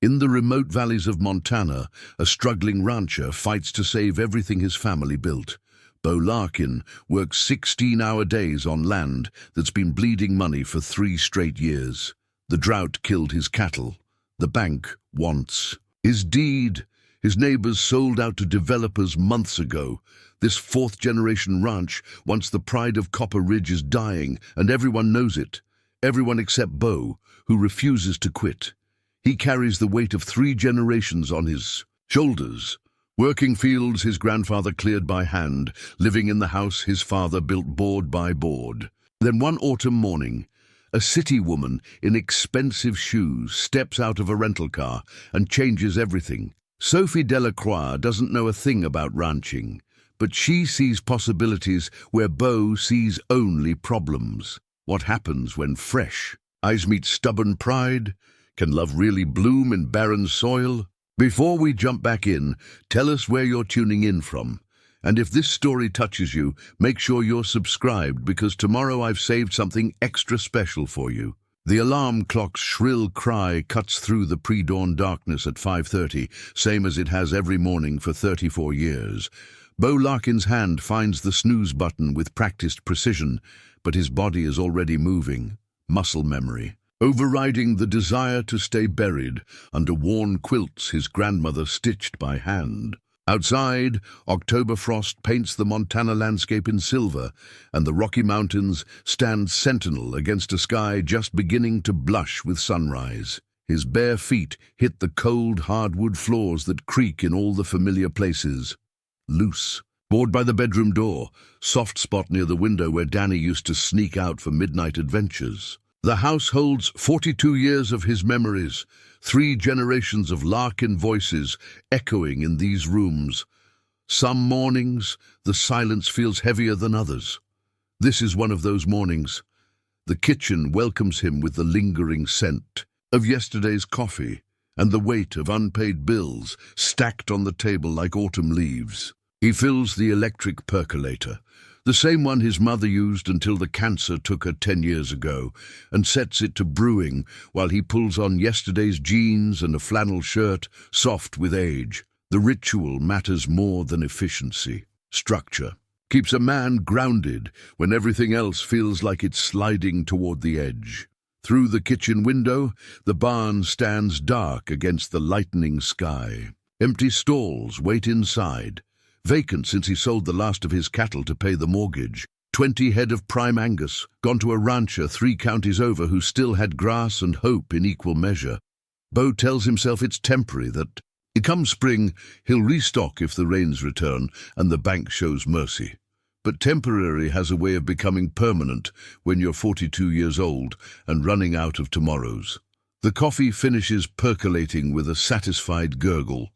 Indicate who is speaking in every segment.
Speaker 1: In the remote valleys of Montana, a struggling rancher fights to save everything his family built. Beau Larkin works 16-hour days on land that's been bleeding money for 3 straight years. The drought killed his cattle. The bank wants his deed. His neighbors sold out to developers months ago. This 4th-generation ranch, once the pride of Copper Ridge, is dying, and everyone knows it. Everyone except Beau, who refuses to quit. He carries the weight of 3 generations on his shoulders. Working fields his grandfather cleared by hand, living in the house his father built board by board. Then one autumn morning, a city woman in expensive shoes steps out of a rental car and changes everything. Sophie Delacroix doesn't know a thing about ranching, but she sees possibilities where Beau sees only problems. What happens when fresh eyes meet stubborn pride? Can love really bloom in barren soil? Before we jump back in, tell us where you're tuning in from. And if this story touches you, make sure you're subscribed, because tomorrow I've saved something extra special for you. The alarm clock's shrill cry cuts through the pre-dawn darkness at 5:30, same as it has every morning for 34 years. Beau Larkin's hand finds the snooze button with practiced precision, but his body is already moving. Muscle memory, overriding the desire to stay buried under worn quilts his grandmother stitched by hand. Outside, October frost paints the Montana landscape in silver, and the Rocky Mountains stand sentinel against a sky just beginning to blush with sunrise. His bare feet hit the cold hardwood floors that creak in all the familiar places. Loose, bored by the bedroom door, soft spot near the window where Danny used to sneak out for midnight adventures. The house holds 42 years of his memories, 3 generations of Larkin voices echoing in these rooms. Some mornings, the silence feels heavier than others. This is one of those mornings. The kitchen welcomes him with the lingering scent of yesterday's coffee and the weight of unpaid bills stacked on the table like autumn leaves. He fills the electric percolator, the same one his mother used until the cancer took her 10 years ago, and sets it to brewing while he pulls on yesterday's jeans and a flannel shirt, soft with age. The ritual matters more than efficiency. Structure keeps a man grounded when everything else feels like it's sliding toward the edge. Through the kitchen window, the barn stands dark against the lightening sky. Empty stalls wait inside, vacant since he sold the last of his cattle to pay the mortgage. 20 head of prime Angus, gone to a rancher 3 counties over who still had grass and hope in equal measure. Beau tells himself it's temporary, that come spring he'll restock if the rains return and the bank shows mercy. But temporary has a way of becoming permanent when you're 42 years old and running out of tomorrows. The coffee finishes percolating with a satisfied gurgle.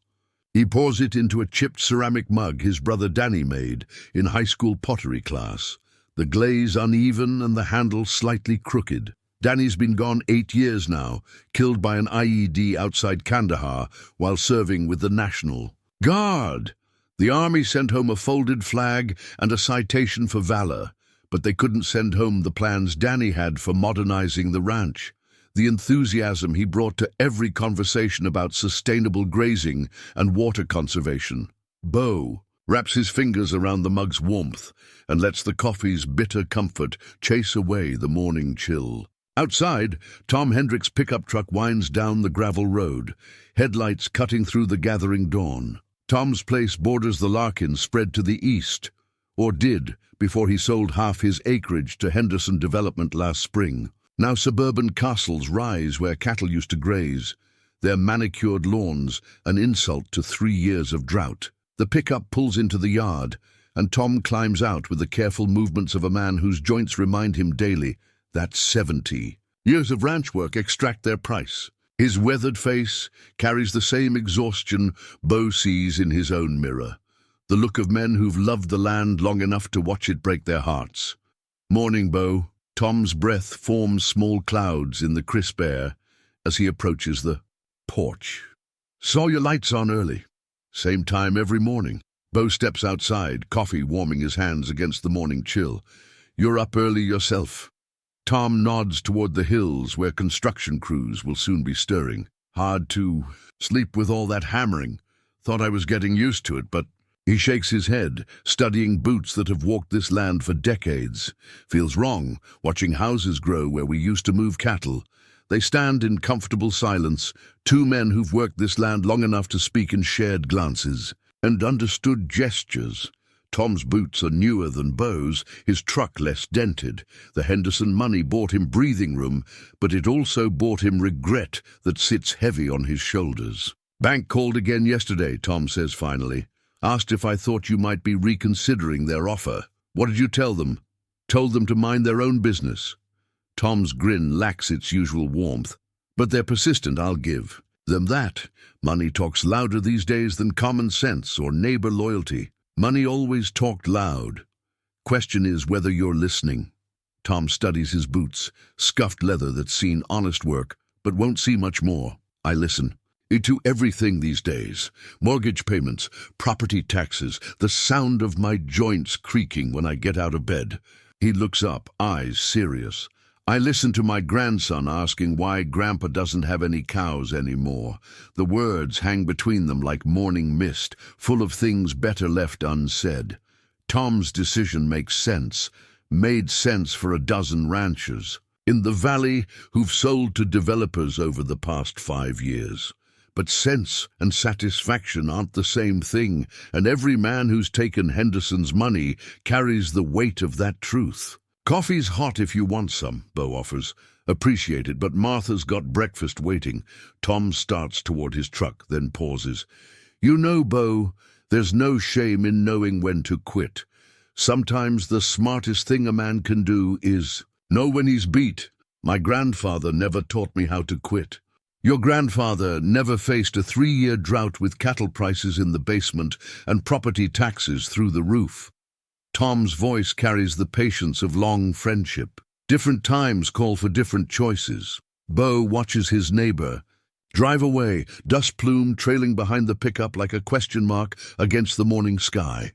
Speaker 1: He pours it into a chipped ceramic mug his brother Danny made in high school pottery class, the glaze uneven and the handle slightly crooked. Danny's been gone 8 years now, killed by an IED outside Kandahar while serving with the National Guard. The army sent home a folded flag and a citation for valor, but they couldn't send home the plans Danny had for modernizing the ranch. The enthusiasm he brought to every conversation about sustainable grazing and water conservation. Beau wraps his fingers around the mug's warmth and lets the coffee's bitter comfort chase away the morning chill. Outside, Tom Hendrick's pickup truck winds down the gravel road, headlights cutting through the gathering dawn. Tom's place borders the Larkins spread to the east, or did before he sold half his acreage to Henderson Development last spring. Now suburban castles rise where cattle used to graze, their manicured lawns an insult to 3 years of drought. The pickup pulls into the yard, and Tom climbs out with the careful movements of a man whose joints remind him daily that 70 years of ranch work extract their price. His weathered face carries the same exhaustion Beau sees in his own mirror, the look of men who've loved the land long enough to watch it break their hearts. Morning, Beau. Tom's breath forms small clouds in the crisp air as he approaches the porch. Saw your lights on early. Same time every morning. Beau steps outside, coffee warming his hands against the morning chill. You're up early yourself. Tom nods toward the hills where construction crews will soon be stirring. Hard to sleep with all that hammering. Thought I was getting used to it, but he shakes his head, studying boots that have walked this land for decades. Feels wrong, watching houses grow where we used to move cattle. They stand in comfortable silence, two men who've worked this land long enough to speak in shared glances and understood gestures. Tom's boots are newer than Beau's, his truck less dented. The Henderson money bought him breathing room, but it also bought him regret that sits heavy on his shoulders. Bank called again yesterday, Tom says finally. Asked if I thought you might be reconsidering their offer. What did you tell them? Told them to mind their own business. Tom's grin lacks its usual warmth. But they're persistent, I'll give them that. Money talks louder these days than common sense or neighbor loyalty. Money always talked loud. Question is whether you're listening. Tom studies his boots, scuffed leather that's seen honest work, but won't see much more. I listen. To everything these days. Mortgage payments, property taxes, the sound of my joints creaking when I get out of bed. He looks up, eyes serious. I listen to my grandson asking why Grandpa doesn't have any cows anymore. The words hang between them like morning mist, full of things better left unsaid. Tom's decision makes sense, made sense for a dozen ranchers in the valley who've sold to developers over the past 5 years. But sense and satisfaction aren't the same thing, and every man who's taken Henderson's money carries the weight of that truth. Coffee's hot if you want some, Beau offers. Appreciate it, but Martha's got breakfast waiting. Tom starts toward his truck, then pauses. You know, Beau, there's no shame in knowing when to quit. Sometimes the smartest thing a man can do is know when he's beat. My grandfather never taught me how to quit. Your grandfather never faced a 3-year drought with cattle prices in the basement and property taxes through the roof. Tom's voice carries the patience of long friendship. Different times call for different choices. Beau watches his neighbor drive away, dust plume trailing behind the pickup like a question mark against the morning sky.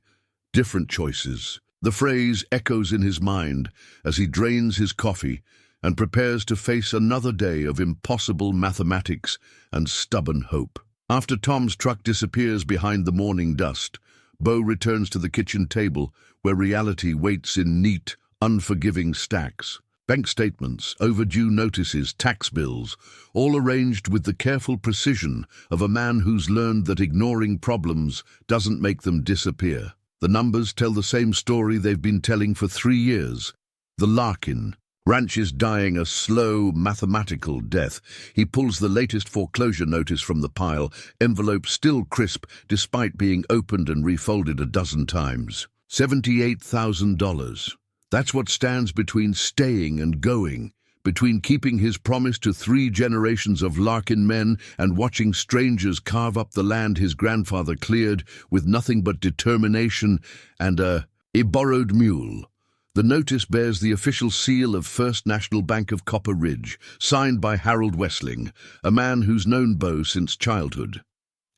Speaker 1: Different choices. The phrase echoes in his mind as he drains his coffee and prepares to face another day of impossible mathematics and stubborn hope. After Tom's truck disappears behind the morning dust, Beau returns to the kitchen table where reality waits in neat, unforgiving stacks. Bank statements, overdue notices, tax bills, all arranged with the careful precision of a man who's learned that ignoring problems doesn't make them disappear. The numbers tell the same story they've been telling for 3 years. The Larkin ranch is dying a slow, mathematical death. He pulls the latest foreclosure notice from the pile, envelope still crisp despite being opened and refolded a dozen times. $78,000. That's what stands between staying and going, between keeping his promise to 3 generations of Larkin men and watching strangers carve up the land his grandfather cleared with nothing but determination and a borrowed mule. The notice bears the official seal of First National Bank of Copper Ridge, signed by Harold Wessling, a man who's known Beau since childhood.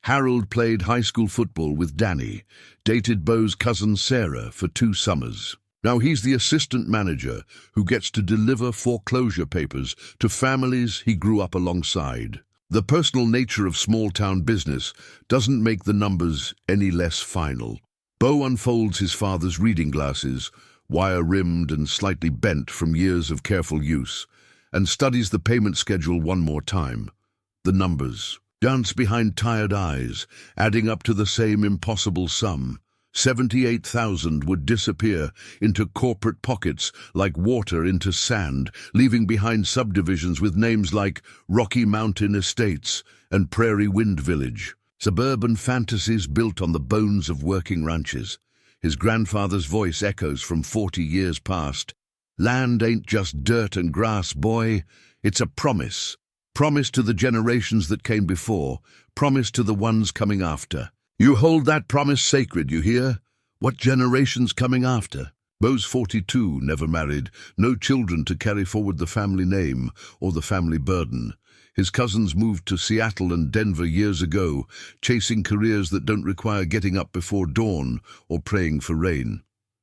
Speaker 1: Harold played high school football with Danny, dated Beau's cousin Sarah for 2 summers. Now he's the assistant manager who gets to deliver foreclosure papers to families he grew up alongside. The personal nature of small-town business doesn't make the numbers any less final. Beau unfolds his father's reading glasses, wire-rimmed and slightly bent from years of careful use, and studies the payment schedule one more time. The numbers dance behind tired eyes, adding up to the same impossible sum. 78,000 would disappear into corporate pockets like water into sand, leaving behind subdivisions with names like Rocky Mountain Estates and Prairie Wind Village. Suburban fantasies built on the bones of working ranches. His grandfather's voice echoes from 40 years past. Land ain't just dirt and grass, boy. It's a promise. Promise to the generations that came before. Promise to the ones coming after. You hold that promise sacred, you hear? What generations coming after? Beau's 42, never married, no children to carry forward the family name or the family burden. His cousins moved to Seattle and Denver years ago, chasing careers that don't require getting up before dawn or praying for rain.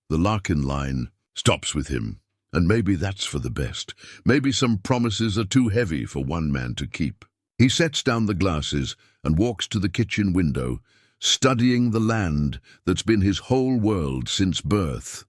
Speaker 1: The Larkin line stops with him, and maybe that's for the best. Maybe some promises are too heavy for one man to keep. He sets down the glasses and walks to the kitchen window, studying the land that's been his whole world since birth.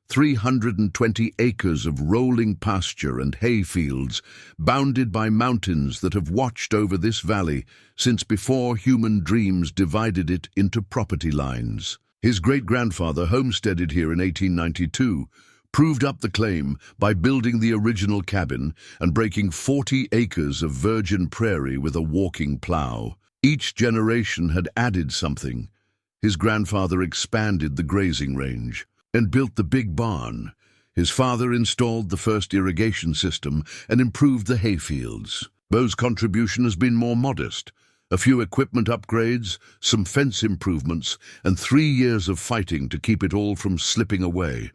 Speaker 1: 320 acres of rolling pasture and hay fields, bounded by mountains that have watched over this valley since before human dreams divided it into property lines. His great-grandfather homesteaded here in 1892, proved up the claim by building the original cabin and breaking 40 acres of virgin prairie with a walking plow. Each generation had added something. His grandfather expanded the grazing range and built the big barn. His father installed the first irrigation system and improved the hayfields. Beau's contribution has been more modest. A few equipment upgrades, some fence improvements, and 3 years of fighting to keep it all from slipping away.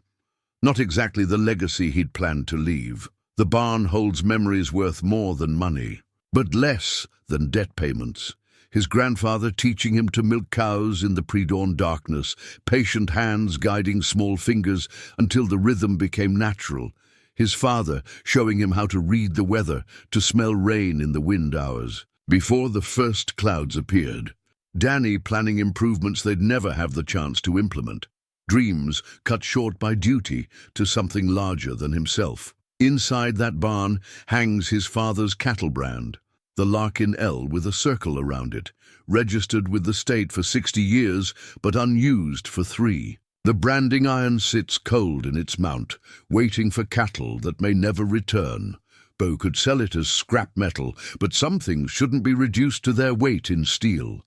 Speaker 1: Not exactly the legacy he'd planned to leave. The barn holds memories worth more than money, but less than debt payments. His grandfather teaching him to milk cows in the pre-dawn darkness, patient hands guiding small fingers until the rhythm became natural. His father showing him how to read the weather, to smell rain in the wind hours, before the first clouds appeared. Danny planning improvements they'd never have the chance to implement. Dreams cut short by duty to something larger than himself. Inside that barn hangs his father's cattle brand, the Larkin L with a circle around it, registered with the state for 60 years but unused for 3. The branding iron sits cold in its mount, waiting for cattle that may never return. Beau could sell it as scrap metal, but some things shouldn't be reduced to their weight in steel.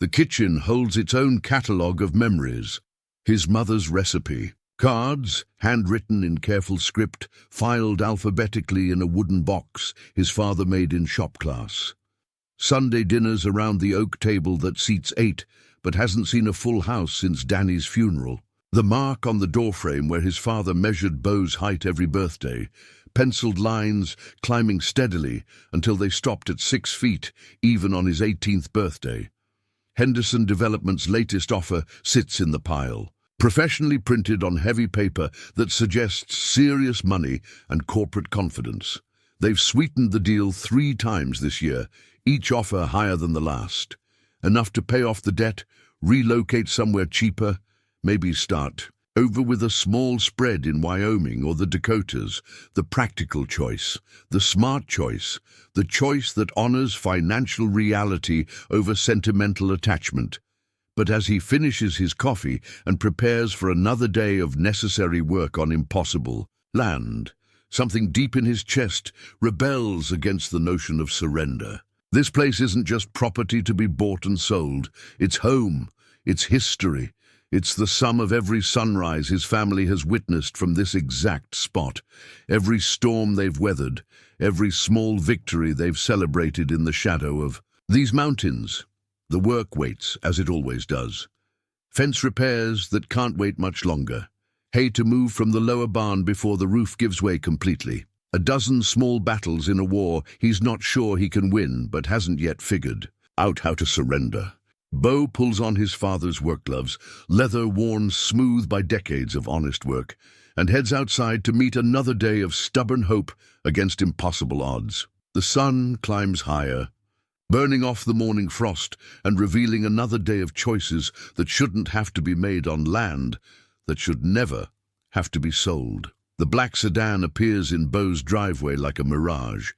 Speaker 1: The kitchen holds its own catalogue of memories. His mother's recipe. Cards, handwritten in careful script, filed alphabetically in a wooden box his father made in shop class. Sunday dinners around the oak table that seats 8, but hasn't seen a full house since Danny's funeral. The mark on the doorframe where his father measured Beau's height every birthday. Penciled lines climbing steadily until they stopped at 6 feet, even on his 18th birthday. Henderson Development's latest offer sits in the pile, professionally printed on heavy paper that suggests serious money and corporate confidence. They've sweetened the deal 3 times this year, each offer higher than the last. Enough to pay off the debt, relocate somewhere cheaper, maybe start over with a small spread in Wyoming or the Dakotas. The practical choice, the smart choice, the choice that honors financial reality over sentimental attachment. But as he finishes his coffee and prepares for another day of necessary work on impossible land, something deep in his chest rebels against the notion of surrender. This place isn't just property to be bought and sold. It's home, it's history. It's the sum of every sunrise his family has witnessed from this exact spot, every storm they've weathered, every small victory they've celebrated in the shadow of these mountains. The work waits, as it always does. Fence repairs that can't wait much longer. Hay to move from the lower barn before the roof gives way completely. A dozen small battles in a war he's not sure he can win, but hasn't yet figured out how to surrender. Beau pulls on his father's work gloves, leather worn smooth by decades of honest work, and heads outside to meet another day of stubborn hope against impossible odds. The sun climbs higher, burning off the morning frost and revealing another day of choices that shouldn't have to be made on land, that should never have to be sold. The black sedan appears in Beau's driveway like a mirage,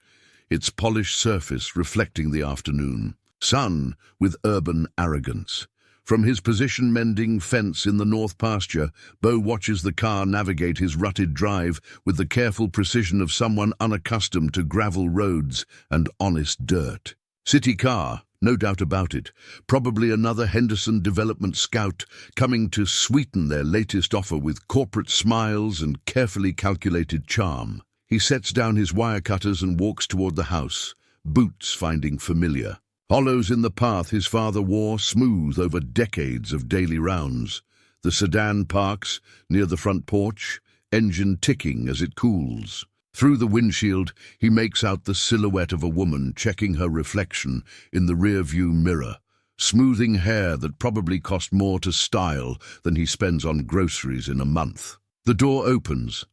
Speaker 1: its polished surface reflecting the afternoon sun with urban arrogance. From his position-mending fence in the north pasture, Beau watches the car navigate his rutted drive with the careful precision of someone unaccustomed to gravel roads and honest dirt. City car, no doubt about it. Probably another Henderson Development scout coming to sweeten their latest offer with corporate smiles and carefully calculated charm. He sets down his wire cutters and walks toward the house, boots finding familiar. Hollows in the path his father wore smooth over decades of daily rounds. The sedan parks near the front porch, engine ticking as it cools. Through the windshield, he makes out the silhouette of a woman checking her reflection in the rear-view mirror, smoothing hair that probably cost more to style than he spends on groceries in a month. The door opens,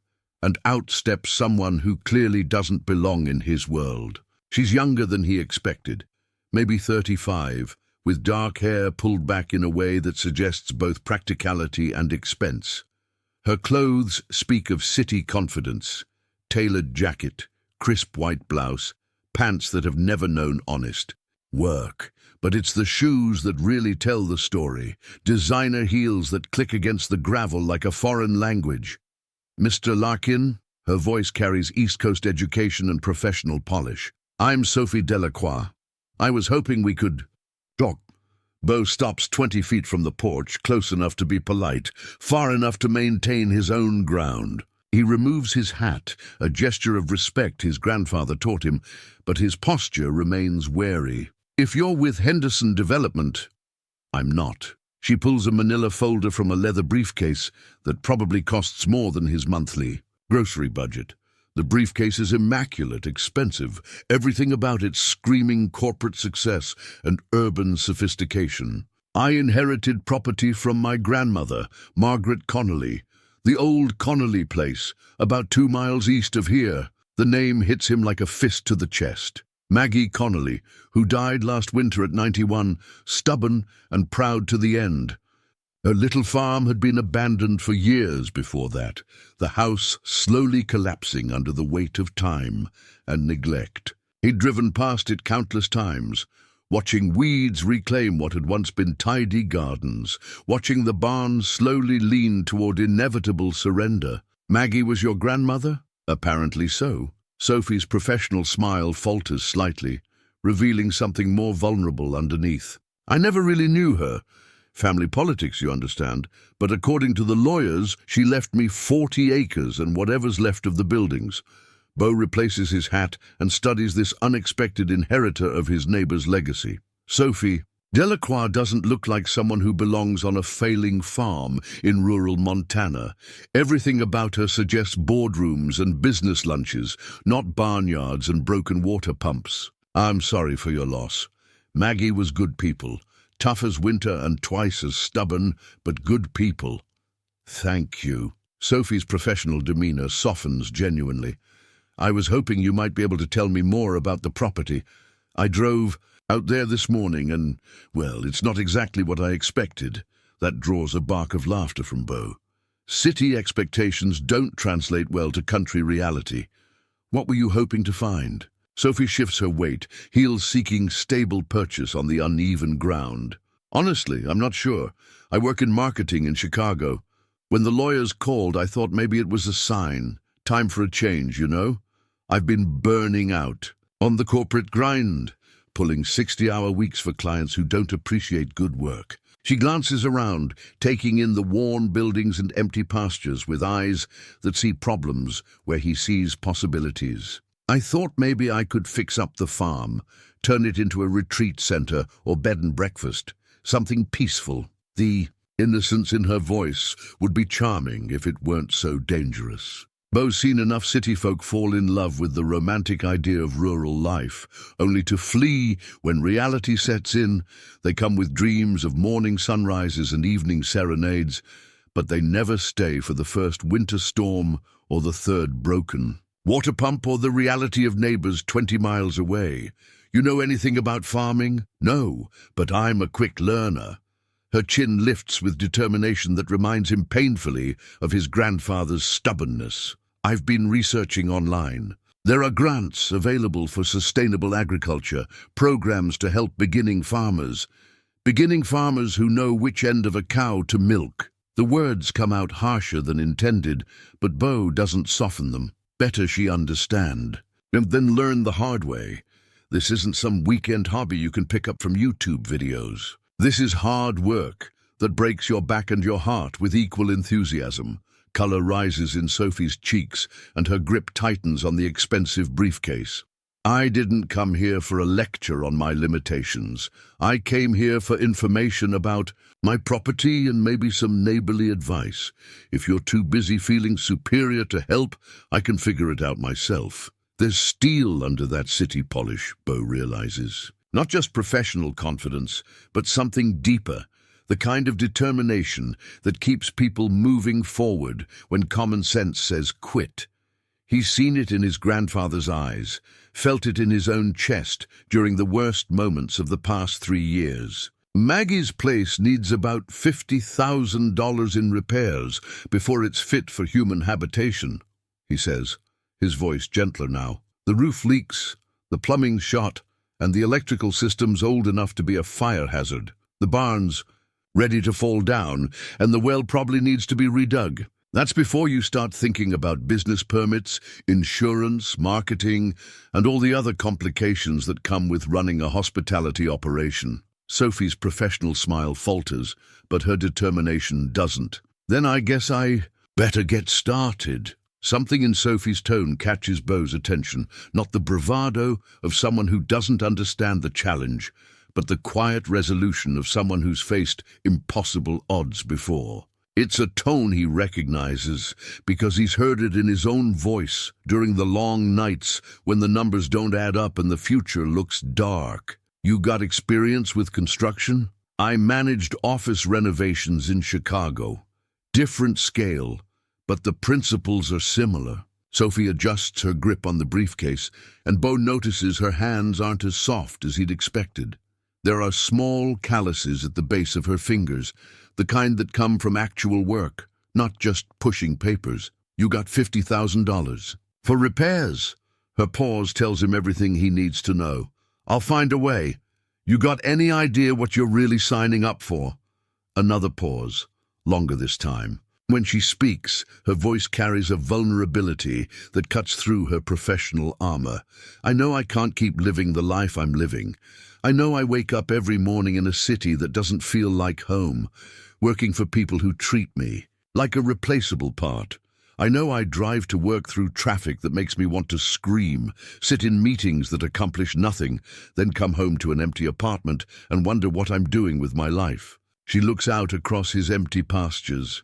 Speaker 1: and out steps someone who clearly doesn't belong in his world. She's younger than he expected, maybe 35, with dark hair pulled back in a way that suggests both practicality and expense. Her clothes speak of city confidence: tailored jacket, crisp white blouse, pants that have never known honest work. But it's the shoes that really tell the story, designer heels that click against the gravel like a foreign language. Mr. Larkin, her voice carries East Coast education and professional polish. I'm Sophie Delacroix. I was hoping we could talk. Beau stops 20 feet from the porch, close enough to be polite, far enough to maintain his own ground. He removes his hat, a gesture of respect his grandfather taught him, but his posture remains wary. If you're with Henderson Development, I'm not. She pulls a manila folder from a leather briefcase that probably costs more than his monthly grocery budget. The briefcase is immaculate, expensive, everything about it screaming corporate success and urban sophistication. I inherited property from my grandmother, Margaret Connolly, the old Connolly place, about 2 miles east of here. The name hits him like a fist to the chest. Maggie Connolly, who died last winter at 91, stubborn and proud to the end. Her little farm had been abandoned for years before that, the house slowly collapsing under the weight of time and neglect. He'd driven past it countless times, watching weeds reclaim what had once been tidy gardens, watching the barn slowly lean toward inevitable surrender. Maggie was your grandmother? Apparently so. Sophie's professional smile falters slightly, revealing something more vulnerable underneath. I never really knew her. Family politics, you understand, but according to the lawyers, she left me 40 acres and whatever's left of the buildings. Beau replaces his hat and studies this unexpected inheritor of his neighbor's legacy. Sophie, Delacroix doesn't look like someone who belongs on a failing farm in rural Montana. Everything about her suggests boardrooms and business lunches, not barnyards and broken water pumps. I'm sorry for your loss. Maggie was good people, tough as winter and twice as stubborn, but good people. Thank you. Sophie's professional demeanor softens genuinely. I was hoping you might be able to tell me more about the property. I drove out there this morning and, well, it's not exactly what I expected. That draws a bark of laughter from Beau. City expectations don't translate well to country reality. What were you hoping to find? Sophie shifts her weight, heels seeking stable purchase on the uneven ground. Honestly, I'm not sure. I work in marketing in Chicago. When the lawyers called, I thought maybe it was a sign. Time for a change, you know? I've been burning out. On the corporate grind, pulling 60-hour weeks for clients who don't appreciate good work. She glances around, taking in the worn buildings and empty pastures with eyes that see problems where he sees possibilities. I thought maybe I could fix up the farm, turn it into a retreat center or bed and breakfast, something peaceful. The innocence in her voice would be charming if it weren't so dangerous. Beau's seen enough city folk fall in love with the romantic idea of rural life, only to flee when reality sets in. They come with dreams of morning sunrises and evening serenades, but they never stay for the first winter storm or the third broken water pump or the reality of neighbors 20 miles away. You know anything about farming? No, but I'm a quick learner. Her chin lifts with determination that reminds him painfully of his grandfather's stubbornness. I've been researching online. There are grants available for sustainable agriculture, programs to help beginning farmers who know which end of a cow to milk. The words come out harsher than intended, but Beau doesn't soften them. Better she understand. And then learn the hard way. This isn't some weekend hobby you can pick up from YouTube videos. This is hard work that breaks your back and your heart with equal enthusiasm. Color rises in Sophie's cheeks and her grip tightens on the expensive briefcase. I didn't come here for a lecture on my limitations. I came here for information about my property and maybe some neighborly advice. If you're too busy feeling superior to help, I can figure it out myself. There's steel under that city polish, Beau realizes. Not just professional confidence, but something deeper. The kind of determination that keeps people moving forward when common sense says quit. He's seen it in his grandfather's eyes, felt it in his own chest during the worst moments of the past 3 years. Maggie's place needs about $50,000 in repairs before it's fit for human habitation, he says, his voice gentler now. The roof leaks, the plumbing's shot, and the electrical system's old enough to be a fire hazard. The barn's ready to fall down, and the well probably needs to be redug. That's before you start thinking about business permits, insurance, marketing, and all the other complications that come with running a hospitality operation. Sophie's professional smile falters, but her determination doesn't. Then I guess I better get started. Something in Sophie's tone catches Beau's attention, not the bravado of someone who doesn't understand the challenge, but the quiet resolution of someone who's faced impossible odds before. It's a tone he recognizes because he's heard it in his own voice during the long nights when the numbers don't add up and the future looks dark. You got experience with construction? I managed office renovations in Chicago. Different scale, but the principles are similar. Sophie adjusts her grip on the briefcase, and Beau notices her hands aren't as soft as he'd expected. There are small calluses at the base of her fingers, the kind that come from actual work, not just pushing papers. You got $50,000. For repairs. Her pause tells him everything he needs to know. I'll find a way. You got any idea what you're really signing up for? Another pause, longer this time. When she speaks, her voice carries a vulnerability that cuts through her professional armor. I know I can't keep living the life I'm living. I know I wake up every morning in a city that doesn't feel like home, working for people who treat me like a replaceable part. I know I drive to work through traffic that makes me want to scream, sit in meetings that accomplish nothing, then come home to an empty apartment and wonder what I'm doing with my life. She looks out across his empty pastures,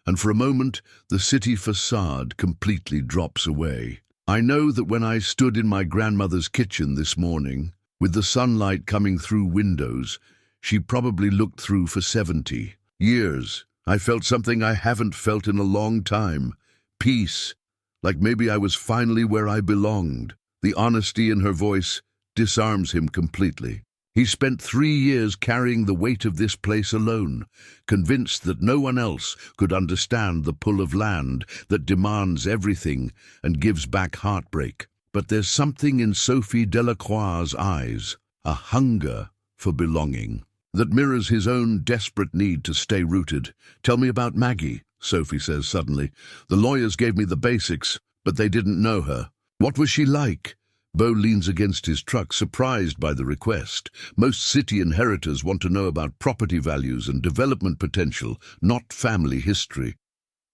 Speaker 1: and for a moment the city facade completely drops away. I know that when I stood in my grandmother's kitchen this morning, with the sunlight coming through windows, she probably looked through for 70 years. I felt something I haven't felt in a long time. Peace, like maybe I was finally where I belonged. The honesty in her voice disarms him completely. He spent 3 years carrying the weight of this place alone, convinced that no one else could understand the pull of land that demands everything and gives back heartbreak. But there's something in Sophie Delacroix's eyes, a hunger for belonging, that mirrors his own desperate need to stay rooted. Tell me about Maggie, Sophie says suddenly. The lawyers gave me the basics, but they didn't know her. What was she like? Beau leans against his truck, surprised by the request. Most city inheritors want to know about property values and development potential, not family history.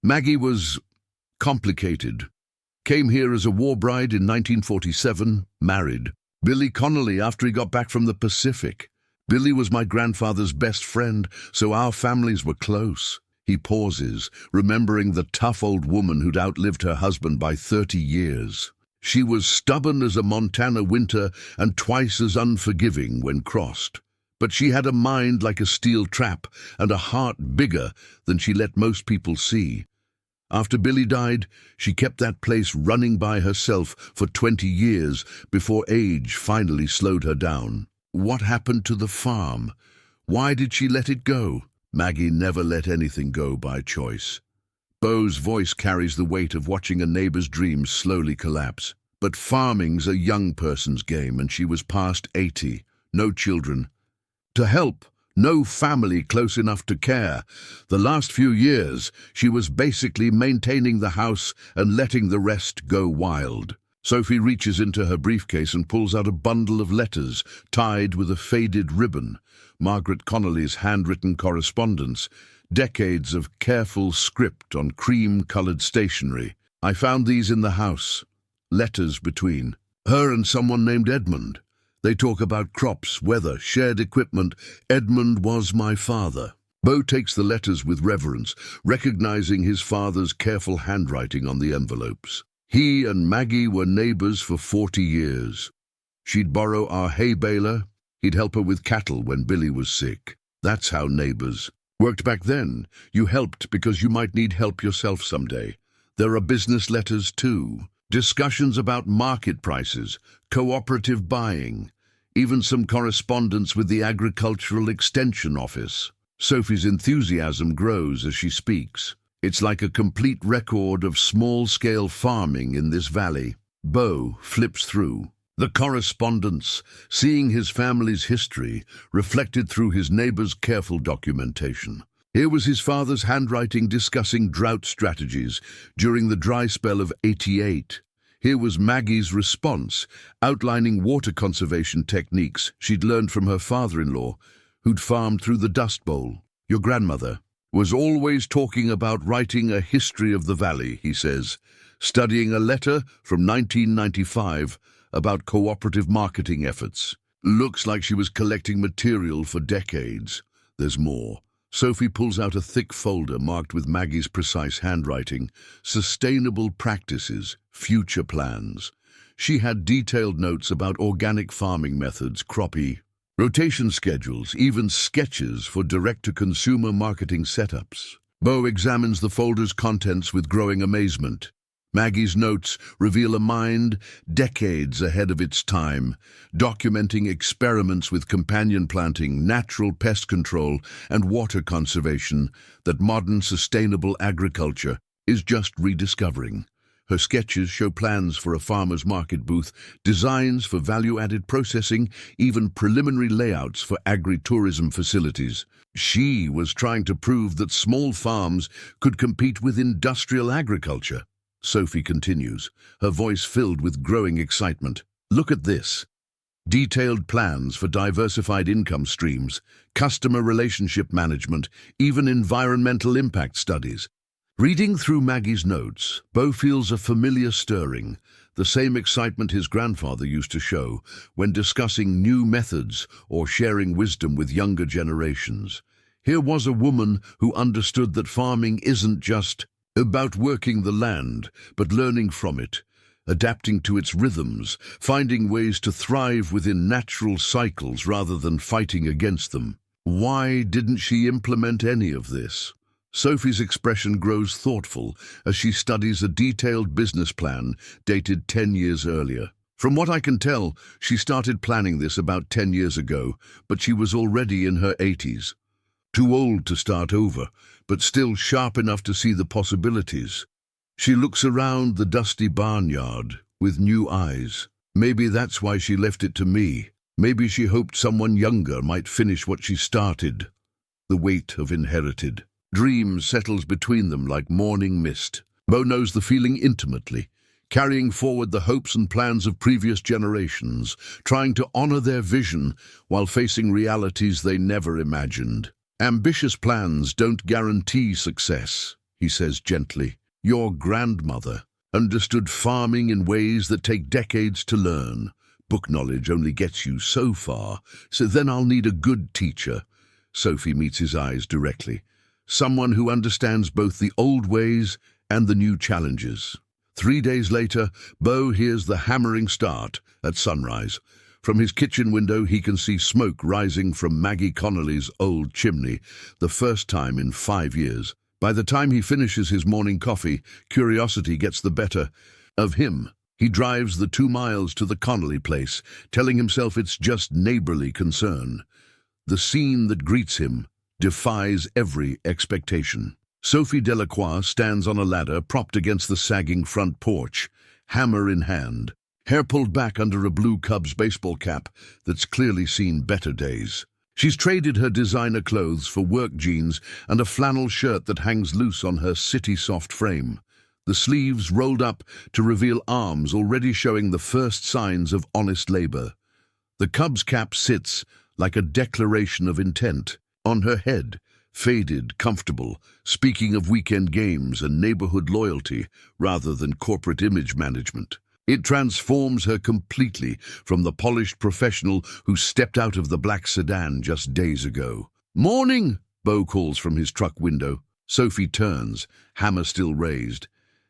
Speaker 1: Maggie was complicated. Came here as a war bride in 1947, married. Billy Connolly after he got back from the Pacific. Billy was my grandfather's best friend, so our families were close. He pauses, remembering the tough old woman who'd outlived her husband by 30 years. She was stubborn as a Montana winter and twice as unforgiving when crossed. But she had a mind like a steel trap and a heart bigger than she let most people see. After Billy died, she kept that place running by herself for 20 years before age finally slowed her down. What happened to the farm? Why did she let it go? Maggie never let anything go by choice. Beau's voice carries the weight of watching a neighbor's dreams slowly collapse. But farming's a young person's game, and she was past 80, no children to help, no family close enough to care. The last few years, she was basically maintaining the house and letting the rest go wild. Sophie reaches into her briefcase and pulls out a bundle of letters tied with a faded ribbon. Margaret Connolly's handwritten correspondence, decades of careful script on cream-colored stationery. I found these in the house. Letters between her and someone named Edmund. They talk about crops, weather, shared equipment. Edmund was my father. Beau takes the letters with reverence, recognizing his father's careful handwriting on the envelopes. He and Maggie were neighbors for 40 years. She'd borrow our hay baler. He'd help her with cattle when Billy was sick. That's how neighbors worked back then. You helped because you might need help yourself someday. There are business letters too, Discussions about market prices, cooperative buying, even some correspondence with the Agricultural Extension Office. Sophie's enthusiasm grows as she speaks. It's like a complete record of small-scale farming in this valley. Beau flips through the correspondence, seeing his family's history reflected through his neighbor's careful documentation. Here was his father's handwriting discussing drought strategies during the dry spell of '88. Here was Maggie's response, outlining water conservation techniques she'd learned from her father-in-law, who'd farmed through the Dust Bowl. Your grandmother was always talking about writing a history of the valley, he says, studying a letter from 1995 about cooperative marketing efforts. Looks like she was collecting material for decades. There's more. Sophie pulls out a thick folder marked with Maggie's precise handwriting, sustainable practices, future plans. She had detailed notes about organic farming methods, croppy, rotation schedules, even sketches for direct-to-consumer marketing setups. Beau examines the folder's contents with growing amazement. Maggie's notes reveal a mind decades ahead of its time, documenting experiments with companion planting, natural pest control, and water conservation that modern sustainable agriculture is just rediscovering. Her sketches show plans for a farmer's market booth, designs for value-added processing, even preliminary layouts for agri-tourism facilities. She was trying to prove that small farms could compete with industrial agriculture. Sophie continues, her voice filled with growing excitement. Look at this. Detailed plans for diversified income streams, customer relationship management, even environmental impact studies. Reading through Maggie's notes, Beau feels a familiar stirring, the same excitement his grandfather used to show when discussing new methods or sharing wisdom with younger generations. Here was a woman who understood that farming isn't just about working the land, but learning from it, adapting to its rhythms, finding ways to thrive within natural cycles rather than fighting against them. Why didn't she implement any of this? Sophie's expression grows thoughtful as she studies a detailed business plan dated 10 years earlier. From what I can tell, she started planning this about 10 years ago, but she was already in her 80s. Too old to start over, but still sharp enough to see the possibilities. She looks around the dusty barnyard with new eyes. Maybe that's why she left it to me. Maybe she hoped someone younger might finish what she started. The weight of inherited dreams settles between them like morning mist. Beau knows the feeling intimately, carrying forward the hopes and plans of previous generations, trying to honor their vision while facing realities they never imagined. Ambitious plans don't guarantee success, he says gently. Your grandmother understood farming in ways that take decades to learn. Book knowledge only gets you so far, so then I'll need a good teacher. Sophie meets his eyes directly. Someone who understands both the old ways and the new challenges. 3 days later, Beau hears the hammering start at sunrise. From his kitchen window, he can see smoke rising from Maggie Connolly's old chimney, the first time in 5 years. By the time he finishes his morning coffee, curiosity gets the better of him. He drives the 2 miles to the Connolly place, telling himself it's just neighborly concern. The scene that greets him defies every expectation. Sophie Delacroix stands on a ladder propped against the sagging front porch, hammer in hand. Hair pulled back under a blue Cubs baseball cap that's clearly seen better days. She's traded her designer clothes for work jeans and a flannel shirt that hangs loose on her city-soft frame. The sleeves rolled up to reveal arms already showing the first signs of honest labor. The Cubs cap sits like a declaration of intent. On her head, faded, comfortable, speaking of weekend games and neighborhood loyalty rather than corporate image management. It transforms her completely from the polished professional who stepped out of the black sedan just days ago. "Morning!" Beau calls from his truck window. Sophie turns, hammer still raised,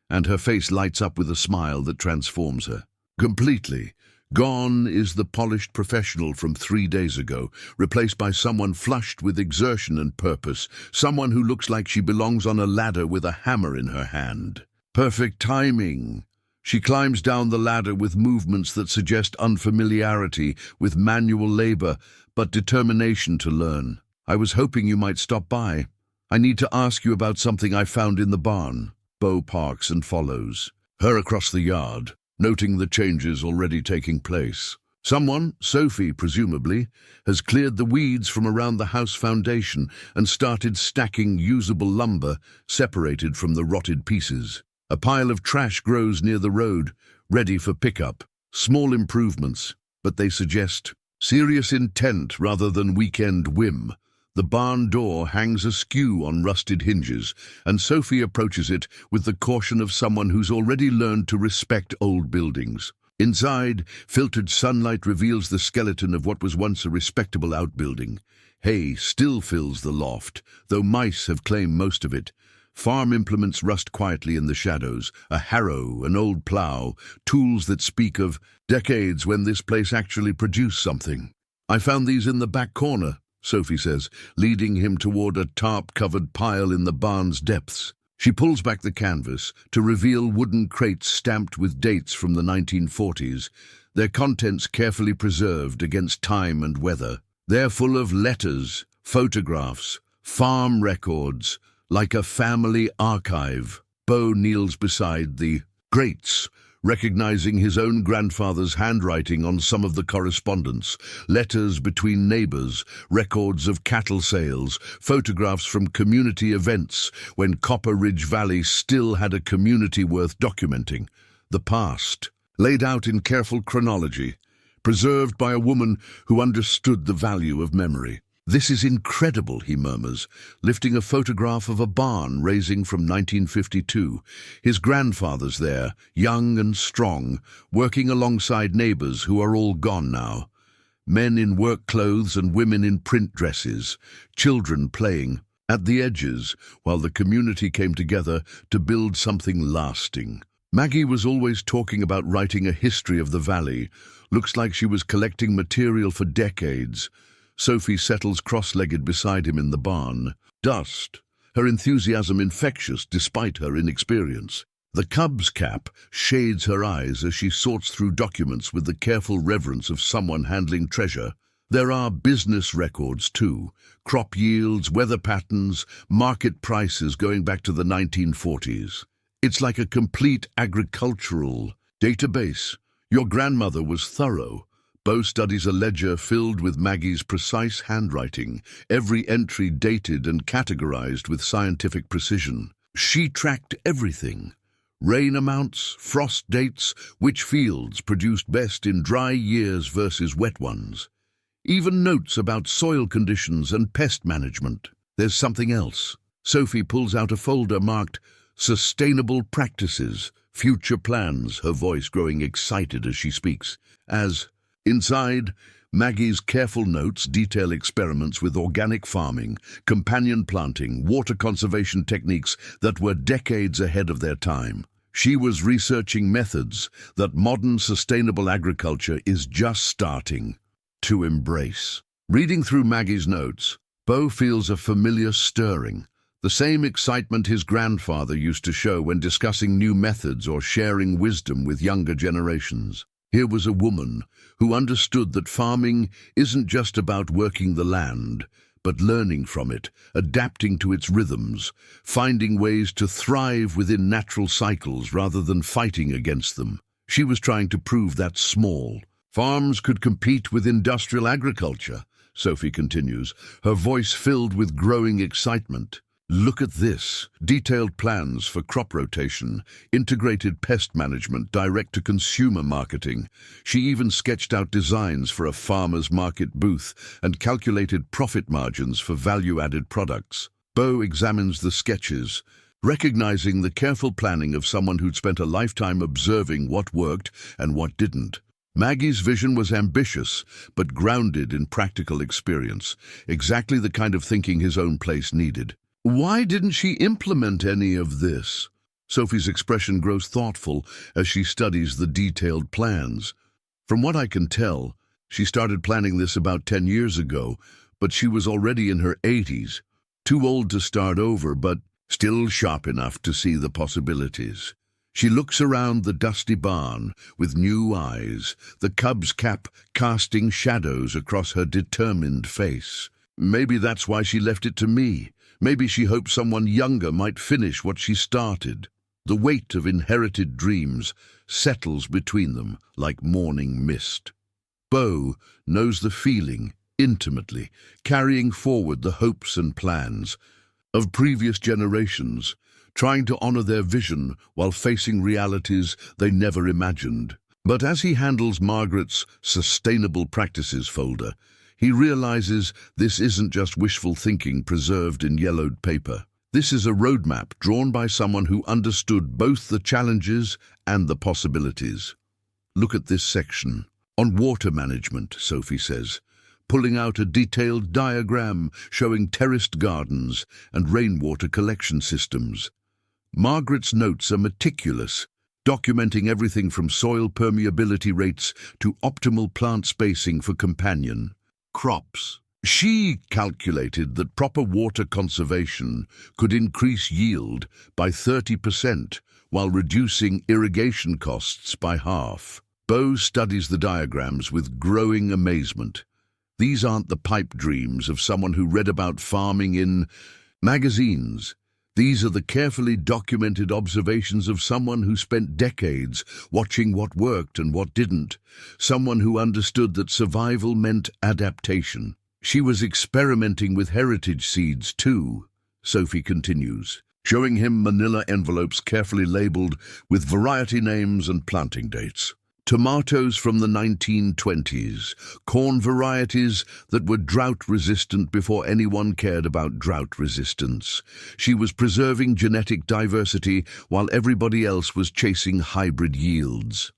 Speaker 1: and her face lights up with a smile that transforms her. Completely. Gone is the polished professional from 3 days ago, replaced by someone flushed with exertion and purpose, someone who looks like she belongs on a ladder with a hammer in her hand. Perfect timing. She climbs down the ladder with movements that suggest unfamiliarity with manual labor, but determination to learn. "I was hoping you might stop by. I need to ask you about something I found in the barn." Beau parks and follows her across the yard, noting the changes already taking place. Someone, Sophie presumably, has cleared the weeds from around the house foundation and started stacking usable lumber separated from the rotted pieces. A pile of trash grows near the road, ready for pickup. Small improvements, but they suggest serious intent rather than weekend whim. The barn door hangs askew on rusted hinges, and Sophie approaches it with the caution of someone who's already learned to respect old buildings. Inside, filtered sunlight reveals the skeleton of what was once a respectable outbuilding. Hay still fills the loft, though mice have claimed most of it. Farm implements rust quietly in the shadows, a harrow, an old plough, tools that speak of decades when this place actually produced something. "I found these in the back corner," Sophie says, leading him toward a tarp-covered pile in the barn's depths. She pulls back the canvas to reveal wooden crates stamped with dates from the 1940s, their contents carefully preserved against time and weather. They're full of letters, photographs, farm records, like a family archive. Beau kneels beside the grates, recognizing his own grandfather's handwriting on some of the correspondence, letters between neighbors, records of cattle sales, photographs from community events when Copper Ridge Valley still had a community worth documenting. The past, laid out in careful chronology, preserved by a woman who understood the value of memory. "This is incredible," he murmurs, lifting a photograph of a barn raising from 1952. His grandfather's there, young and strong, working alongside neighbors who are all gone now. Men in work clothes and women in print dresses, children playing at the edges while the community came together to build something lasting. Maggie was always talking about writing a history of the valley. Looks like she was collecting material for decades. Sophie settles cross-legged beside him in the barn. Dust, her enthusiasm infectious despite her inexperience. The cub's cap shades her eyes as she sorts through documents with the careful reverence of someone handling treasure. There are business records too, crop yields, weather patterns, market prices going back to the 1940s. It's like a complete agricultural database. Your grandmother was thorough. Beau studies a ledger filled with Maggie's precise handwriting, every entry dated and categorized with scientific precision. She tracked everything. Rain amounts, frost dates, which fields produced best in dry years versus wet ones. Even notes about soil conditions and pest management. There's something else. Sophie pulls out a folder marked Sustainable Practices, Future Plans, her voice growing excited as she speaks. Inside, Maggie's careful notes detail experiments with organic farming, companion planting, water conservation techniques that were decades ahead of their time. She was researching methods that modern sustainable agriculture is just starting to embrace. Reading through Maggie's notes, Beau feels a familiar stirring, the same excitement his grandfather used to show when discussing new methods or sharing wisdom with younger generations. Here was a woman who understood that farming isn't just about working the land, but learning from it, adapting to its rhythms, finding ways to thrive within natural cycles rather than fighting against them. She was trying to prove that small farms could compete with industrial agriculture, Sophie continues, her voice filled with growing excitement. Look at this. Detailed plans for crop rotation, integrated pest management, direct-to-consumer marketing. She even sketched out designs for a farmer's market booth and calculated profit margins for value-added products. Beau examines the sketches, recognizing the careful planning of someone who'd spent a lifetime observing what worked and what didn't. Maggie's vision was ambitious, but grounded in practical experience, exactly the kind of thinking his own place needed. Why didn't she implement any of this? Sophie's expression grows thoughtful as she studies the detailed plans. From what I can tell, she started planning this about 10 years ago, but she was already in her 80s, too old to start over, but still sharp enough to see the possibilities. She looks around the dusty barn with new eyes, the cub's cap casting shadows across her determined face. Maybe that's why she left it to me. Maybe she hoped someone younger might finish what she started. The weight of inherited dreams settles between them like morning mist. Beau knows the feeling intimately, carrying forward the hopes and plans of previous generations, trying to honor their vision while facing realities they never imagined. But as he handles Margaret's sustainable practices folder, he realizes this isn't just wishful thinking preserved in yellowed paper. This is a roadmap drawn by someone who understood both the challenges and the possibilities. Look at this section. On water management, Sophie says, pulling out a detailed diagram showing terraced gardens and rainwater collection systems. Margaret's notes are meticulous, documenting everything from soil permeability rates to optimal plant spacing for companion crops. She calculated that proper water conservation could increase yield by 30% while reducing irrigation costs by half. Beau studies the diagrams with growing amazement. These aren't the pipe dreams of someone who read about farming in magazines. These are the carefully documented observations of someone who spent decades watching what worked and what didn't, someone who understood that survival meant adaptation. She was experimenting with heritage seeds too, Sophie continues, showing him manila envelopes carefully labeled with variety names and planting dates. Tomatoes from the 1920s, corn varieties that were drought-resistant before anyone cared about drought resistance. She was preserving genetic diversity while everybody else was chasing hybrid yields.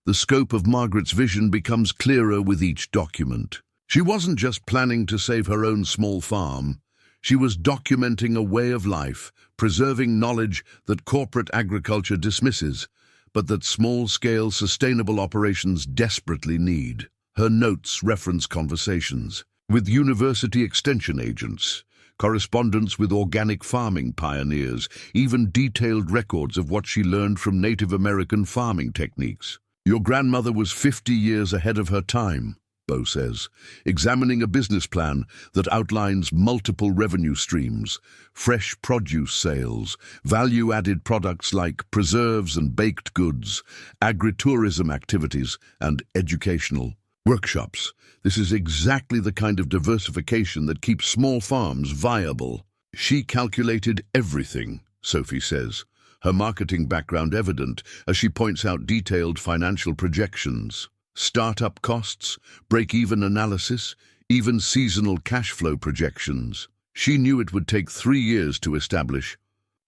Speaker 1: The scope of Margaret's vision becomes clearer with each document. She wasn't just planning to save her own small farm. She was documenting a way of life, preserving knowledge that corporate agriculture dismisses, but that small-scale sustainable operations desperately need. Her notes reference conversations with university extension agents, correspondence with organic farming pioneers, even detailed records of what she learned from Native American farming techniques. Your grandmother was 50 years ahead of her time, Beau says, examining a business plan that outlines multiple revenue streams, fresh produce sales, value-added products like preserves and baked goods, agritourism activities, and educational workshops. This is exactly the kind of diversification that keeps small farms viable. She calculated everything, Sophie says, her marketing background evident as she points out detailed financial projections. Startup costs, break-even analysis, even seasonal cash flow projections. She knew it would take 3 years to establish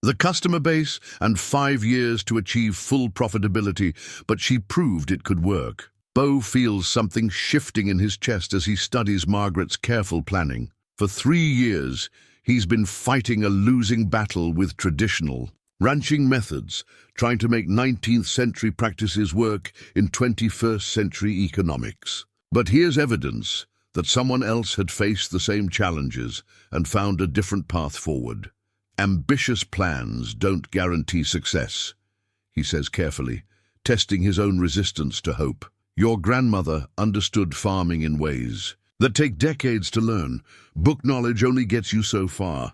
Speaker 1: the customer base and 5 years to achieve full profitability, but she proved it could work. Beau feels something shifting in his chest as he studies Margaret's careful planning. For 3 years, he's been fighting a losing battle with traditional ranching methods, trying to make 19th century practices work in 21st century economics. But here's evidence that someone else had faced the same challenges and found a different path forward. Ambitious plans don't guarantee success, he says carefully, testing his own resistance to hope. Your grandmother understood farming in ways that take decades to learn. Book knowledge only gets you so far.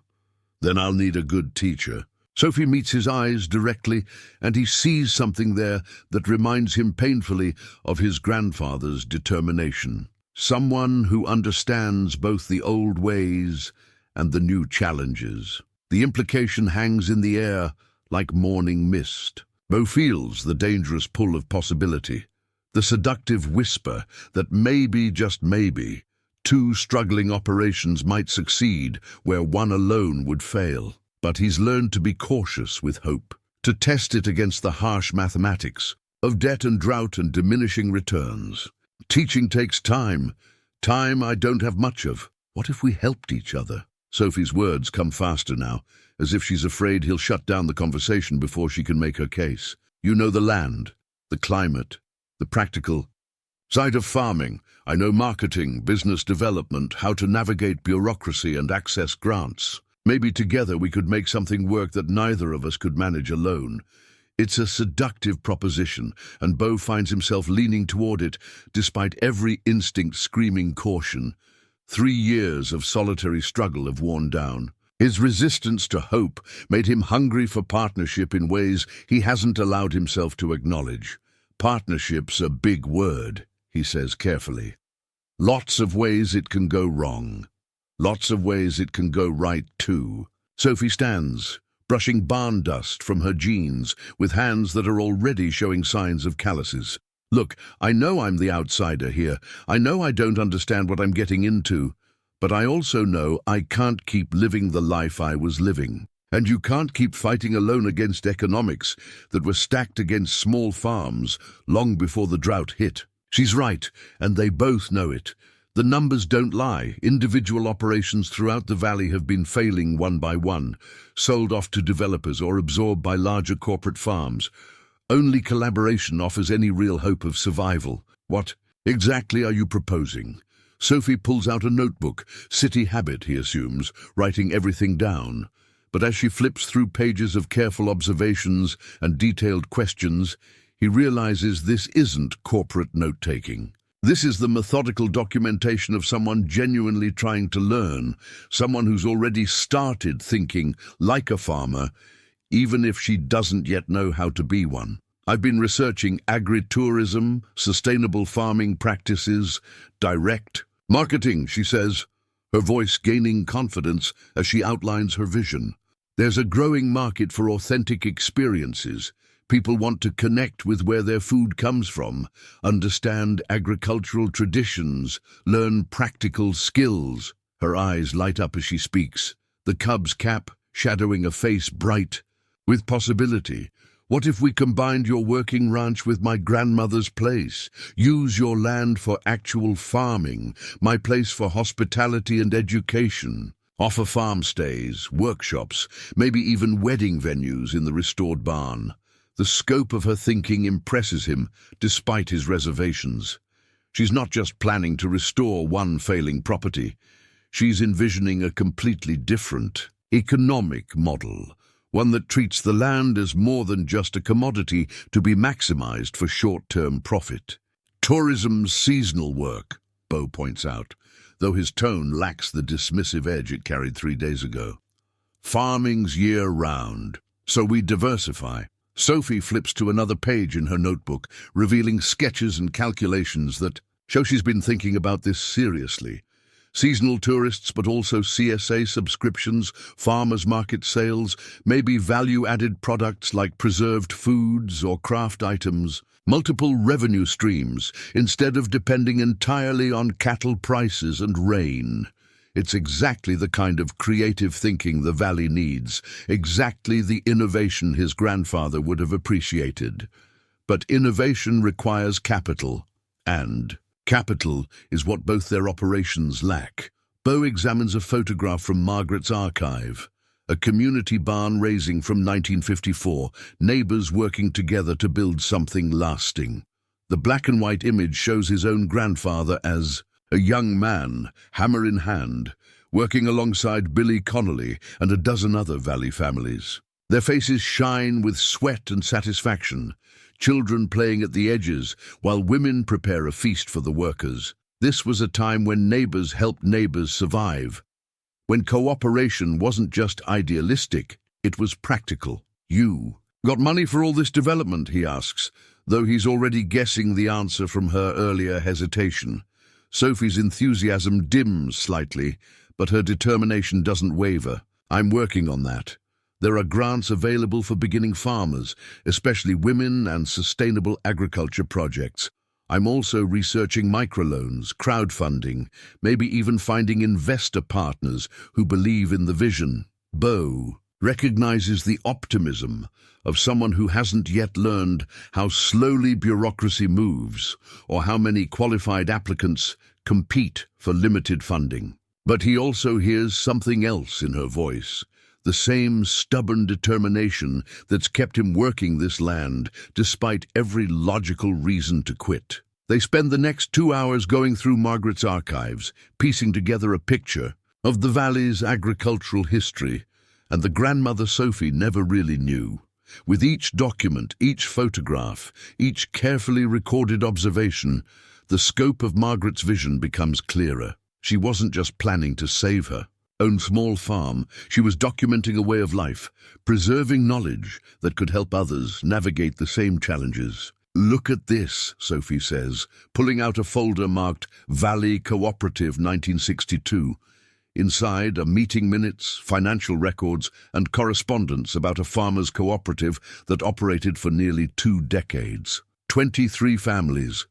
Speaker 1: Then I'll need a good teacher. Sophie meets his eyes directly, and he sees something there that reminds him painfully of his grandfather's determination. Someone who understands both the old ways and the new challenges. The implication hangs in the air like morning mist. Beau feels the dangerous pull of possibility, the seductive whisper that maybe, just maybe, 2 struggling operations might succeed where one alone would fail. But he's learned to be cautious with hope, to test it against the harsh mathematics of debt and drought and diminishing returns. Teaching takes time I don't have much of. What if we helped each other? Sophie's words come faster now, as if she's afraid he'll shut down the conversation before she can make her case. You know the land, the climate, the practical side of farming. I know marketing, business development, how to navigate bureaucracy and access grants. Maybe together we could make something work that neither of us could manage alone. It's a seductive proposition, and Beau finds himself leaning toward it, despite every instinct screaming caution. 3 years of solitary struggle have worn down. His resistance to hope made him hungry for partnership in ways he hasn't allowed himself to acknowledge. Partnership's a big word, he says carefully. Lots of ways it can go wrong. Lots of ways it can go right too. Sophie stands, brushing barn dust from her jeans with hands that are already showing signs of calluses. Look, I know I'm the outsider here. I know I don't understand what I'm getting into. But I also know I can't keep living the life I was living. And you can't keep fighting alone against economics that were stacked against small farms long before the drought hit. She's right, and they both know it. The numbers don't lie. Individual operations throughout the valley have been failing one by one, sold off to developers or absorbed by larger corporate farms. Only collaboration offers any real hope of survival. What exactly are you proposing? Sophie pulls out a notebook, city habit, he assumes, writing everything down. But as she flips through pages of careful observations and detailed questions, he realizes this isn't corporate note-taking. This is the methodical documentation of someone genuinely trying to learn, someone who's already started thinking like a farmer, even if she doesn't yet know how to be one. I've been researching agritourism, sustainable farming practices, direct marketing, she says, her voice gaining confidence as she outlines her vision. There's a growing market for authentic experiences. People want to connect with where their food comes from, understand agricultural traditions, learn practical skills. Her eyes light up as she speaks, the cub's cap shadowing a face bright with possibility. What if we combined your working ranch with my grandmother's place? Use your land for actual farming, my place for hospitality and education. Offer farm stays, workshops, maybe even wedding venues in the restored barn. The scope of her thinking impresses him, despite his reservations. She's not just planning to restore one failing property. She's envisioning a completely different, economic model, one that treats the land as more than just a commodity to be maximized for short-term profit. Tourism's seasonal work, Beau points out, though his tone lacks the dismissive edge it carried 3 days ago. Farming's year-round, so we diversify. Sophie flips to another page in her notebook, revealing sketches and calculations that show she's been thinking about this seriously. Seasonal tourists, but also CSA subscriptions, farmers market sales, maybe value-added products like preserved foods or craft items, multiple revenue streams instead of depending entirely on cattle prices and rain. It's exactly the kind of creative thinking the valley needs, exactly the innovation his grandfather would have appreciated. But innovation requires capital, and capital is what both their operations lack. Beau examines a photograph from Margaret's archive, a community barn raising from 1954, neighbors working together to build something lasting. The black and white image shows his own grandfather as a young man, hammer in hand, working alongside Billy Connolly and a dozen other valley families. Their faces shine with sweat and satisfaction, children playing at the edges while women prepare a feast for the workers. This was a time when neighbors helped neighbors survive, when cooperation wasn't just idealistic, it was practical. You got money for all this development, he asks, though he's already guessing the answer from her earlier hesitation. Sophie's enthusiasm dims slightly, but her determination doesn't waver. I'm working on that. There are grants available for beginning farmers, especially women and sustainable agriculture projects. I'm also researching microloans, crowdfunding, maybe even finding investor partners who believe in the vision. Beau recognizes the optimism of someone who hasn't yet learned how slowly bureaucracy moves or how many qualified applicants compete for limited funding. But he also hears something else in her voice, the same stubborn determination that's kept him working this land despite every logical reason to quit. They spend the next 2 hours going through Margaret's archives, piecing together a picture of the valley's agricultural history, and the grandmother Sophie never really knew. With each document, each photograph, each carefully recorded observation, the scope of Margaret's vision becomes clearer. She wasn't just planning to save her own small farm, she was documenting a way of life, preserving knowledge that could help others navigate the same challenges. "Look at this," Sophie says, pulling out a folder marked Valley Cooperative 1962. Inside are meeting minutes, financial records, and correspondence about a farmers' cooperative that operated for nearly 2 decades. 23 families,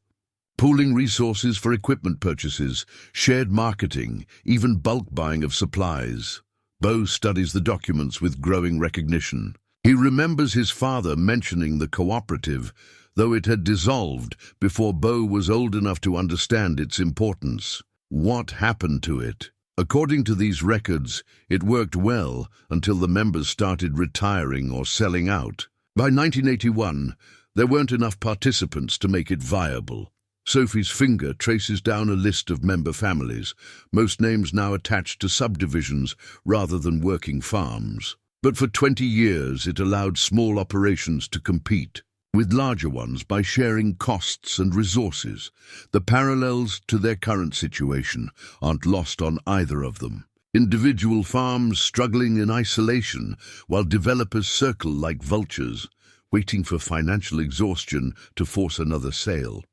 Speaker 1: pooling resources for equipment purchases, shared marketing, even bulk buying of supplies. Beau studies the documents with growing recognition. He remembers his father mentioning the cooperative, though it had dissolved before Beau was old enough to understand its importance. What happened to it? According to these records, it worked well until the members started retiring or selling out. By 1981, there weren't enough participants to make it viable. Sophie's finger traces down a list of member families, most names now attached to subdivisions rather than working farms. But for 20 years it allowed small operations to compete with larger ones by sharing costs and resources. The parallels to their current situation aren't lost on either of them. Individual farms struggling in isolation while developers circle like vultures, waiting for financial exhaustion to force another sale.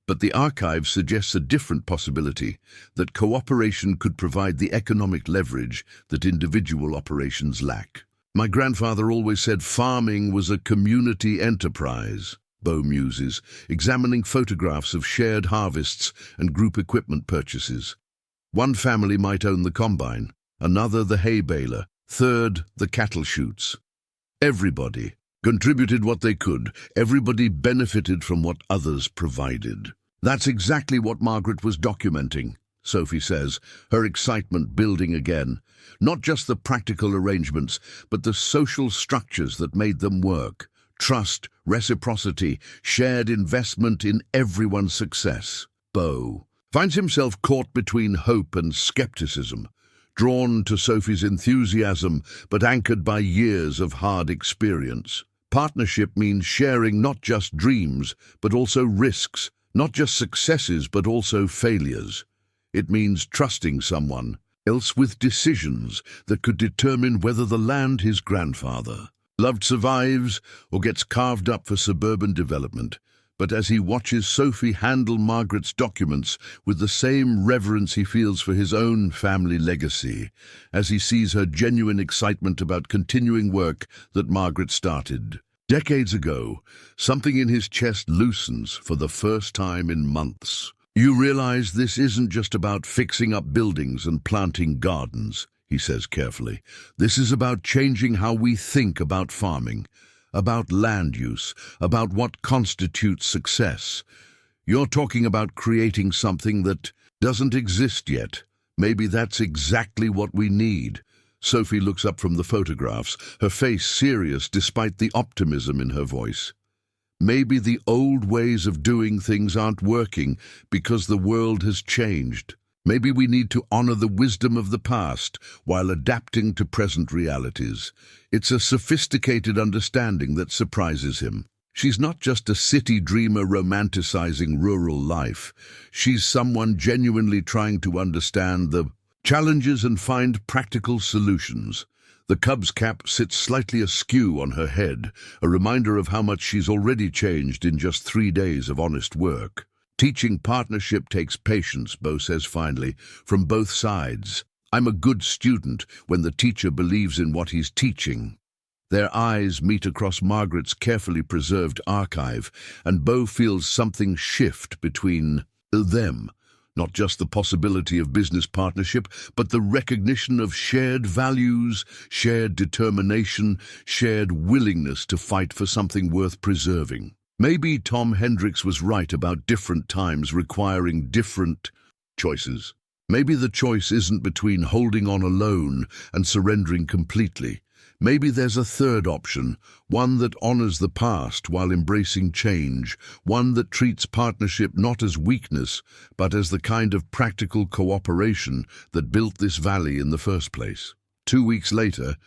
Speaker 1: But the archive suggests a different possibility, that cooperation could provide the economic leverage that individual operations lack. "My grandfather always said farming was a community enterprise," Beau muses, examining photographs of shared harvests and group equipment purchases. One family might own the combine, another the hay baler, third the cattle chutes. Everybody contributed what they could. Everybody benefited from what others provided. That's exactly what Margaret was documenting, Sophie says, her excitement building again. Not just the practical arrangements, but the social structures that made them work. Trust, reciprocity, shared investment in everyone's success. Beau finds himself caught between hope and skepticism, drawn to Sophie's enthusiasm, but anchored by years of hard experience. Partnership means sharing not just dreams, but also risks, not just successes, but also failures. It means trusting someone else with decisions that could determine whether the land his grandfather loved survives or gets carved up for suburban development. But as he watches Sophie handle Margaret's documents with the same reverence he feels for his own family legacy, as he sees her genuine excitement about continuing work that Margaret started decades ago, something in his chest loosens for the first time in months. "You realize this isn't just about fixing up buildings and planting gardens," he says carefully. "This is about changing how we think about farming, about land use, about what constitutes success. You're talking about creating something that doesn't exist yet. Maybe that's exactly what we need." Sophie looks up from the photographs, her face serious despite the optimism in her voice. "Maybe the old ways of doing things aren't working because the world has changed. Maybe we need to honor the wisdom of the past while adapting to present realities." It's a sophisticated understanding that surprises him. She's not just a city dreamer romanticizing rural life. She's someone genuinely trying to understand the challenges and find practical solutions. The Cubs cap sits slightly askew on her head, a reminder of how much she's already changed in just 3 days of honest work. "Teaching partnership takes patience," Beau says finally, "from both sides. I'm a good student when the teacher believes in what he's teaching." Their eyes meet across Margaret's carefully preserved archive, and Beau feels something shift between them. Not just the possibility of business partnership, but the recognition of shared values, shared determination, shared willingness to fight for something worth preserving. Maybe Tom Hendricks was right about different times requiring different choices. Maybe the choice isn't between holding on alone and surrendering completely. Maybe there's a third option, one that honors the past while embracing change, one that treats partnership not as weakness, but as the kind of practical cooperation that built this valley in the first place. 2 weeks later,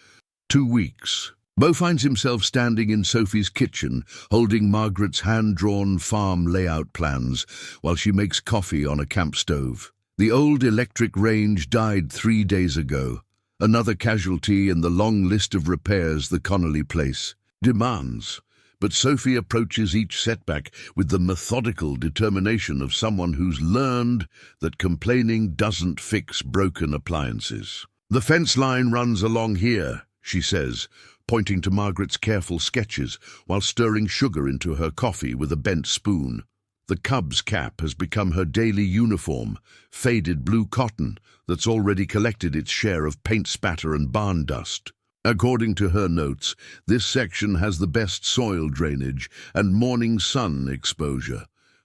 Speaker 1: 2 weeks, Beau finds himself standing in Sophie's kitchen, holding Margaret's hand-drawn farm layout plans while she makes coffee on a camp stove. The old electric range died 3 days ago, another casualty in the long list of repairs the Connolly place demands. But Sophie approaches each setback with the methodical determination of someone who's learned that complaining doesn't fix broken appliances. "The fence line runs along here," she says, pointing to Margaret's careful sketches while stirring sugar into her coffee with a bent spoon. The cub's cap has become her daily uniform, faded blue cotton that's already collected its share of paint spatter and barn dust. According to her notes, this section has the best soil drainage and morning sun exposure,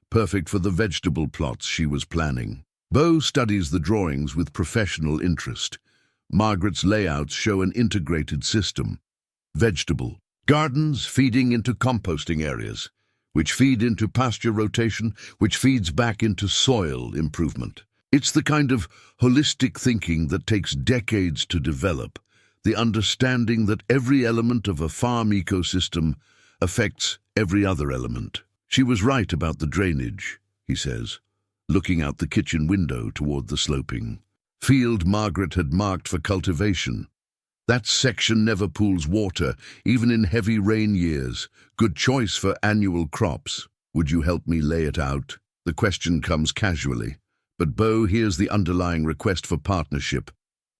Speaker 1: perfect for the vegetable plots she was planning. Beau studies the drawings with professional interest. Margaret's layouts show an integrated system. Vegetable gardens feeding into composting areas, which feed into pasture rotation, which feeds back into soil improvement. It's the kind of holistic thinking that takes decades to develop, the understanding that every element of a farm ecosystem affects every other element. "She was right about the drainage," he says, looking out the kitchen window toward the sloping field Margaret had marked for cultivation. "That section never pools water, even in heavy rain years. Good choice for annual crops. Would you help me lay it out?" The question comes casually, but Beau hears the underlying request for partnership,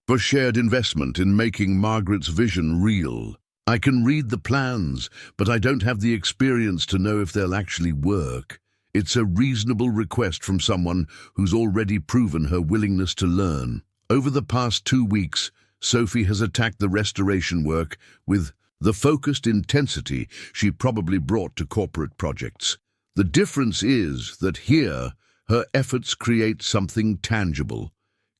Speaker 1: for shared investment in making Margaret's vision real. "I can read the plans, but I don't have the experience to know if they'll actually work." It's a reasonable request from someone who's already proven her willingness to learn. Over the past 2 weeks, Sophie has attacked the restoration work with the focused intensity she probably brought to corporate projects. The difference is that here, her efforts create something tangible.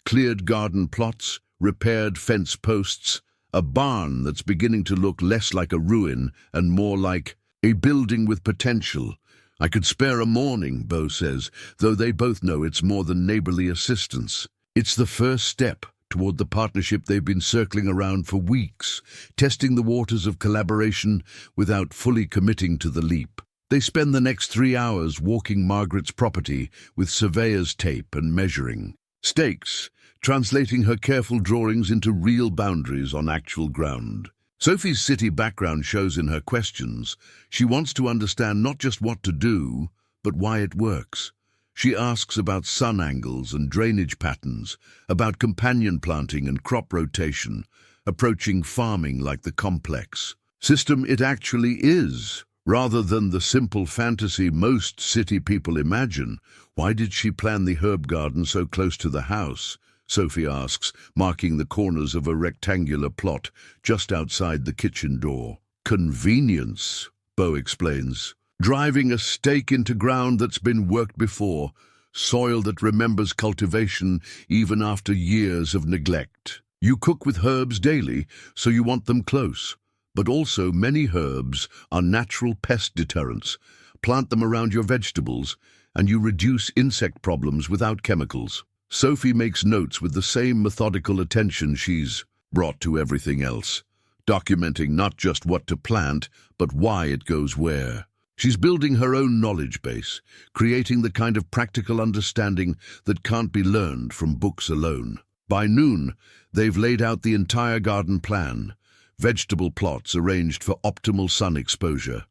Speaker 1: Cleared garden plots, repaired fence posts, a barn that's beginning to look less like a ruin and more like a building with potential. "I could spare a morning," Beau says, though they both know it's more than neighborly assistance. It's the first step toward the partnership they've been circling around for weeks, testing the waters of collaboration without fully committing to the leap. They spend the next 3 hours walking Margaret's property with surveyor's tape and measuring stakes, translating her careful drawings into real boundaries on actual ground. Sophie's city background shows in her questions. She wants to understand not just what to do, but why it works. She asks about sun angles and drainage patterns, about companion planting and crop rotation, approaching farming like the complex system it actually is, rather than the simple fantasy most city people imagine. "Why did she plan the herb garden so close to the house?" Sophie asks, marking the corners of a rectangular plot just outside the kitchen door. "Convenience," Beau explains. "Driving a stake into ground that's been worked before, soil that remembers cultivation even after years of neglect. You cook with herbs daily, so you want them close. But also many herbs are natural pest deterrents. Plant them around your vegetables, and you reduce insect problems without chemicals." Sophie makes notes with the same methodical attention she's brought to everything else, documenting not just what to plant, but why it goes where. She's building her own knowledge base, creating the kind of practical understanding that can't be learned from books alone. By noon, they've laid out the entire garden plan, vegetable plots arranged for optimal sun exposure,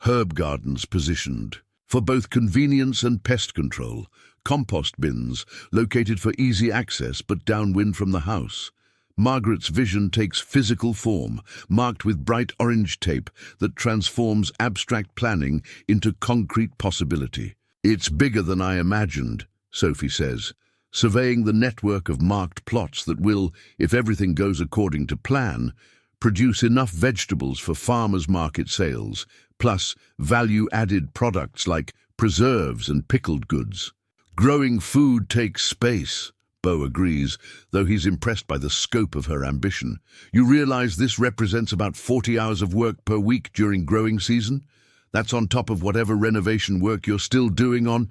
Speaker 1: herb gardens positioned for both convenience and pest control, compost bins located for easy access but downwind from the house. Margaret's vision takes physical form, marked with bright orange tape that transforms abstract planning into concrete possibility. "It's bigger than I imagined," Sophie says, surveying the network of marked plots that will, if everything goes according to plan, produce enough vegetables for farmers' market sales, plus value-added products like preserves and pickled goods. "Growing food takes space," Beau agrees, though he's impressed by the scope of her ambition. "You realize this represents about 40 hours of work per week during growing season? That's on top of whatever renovation work you're still doing on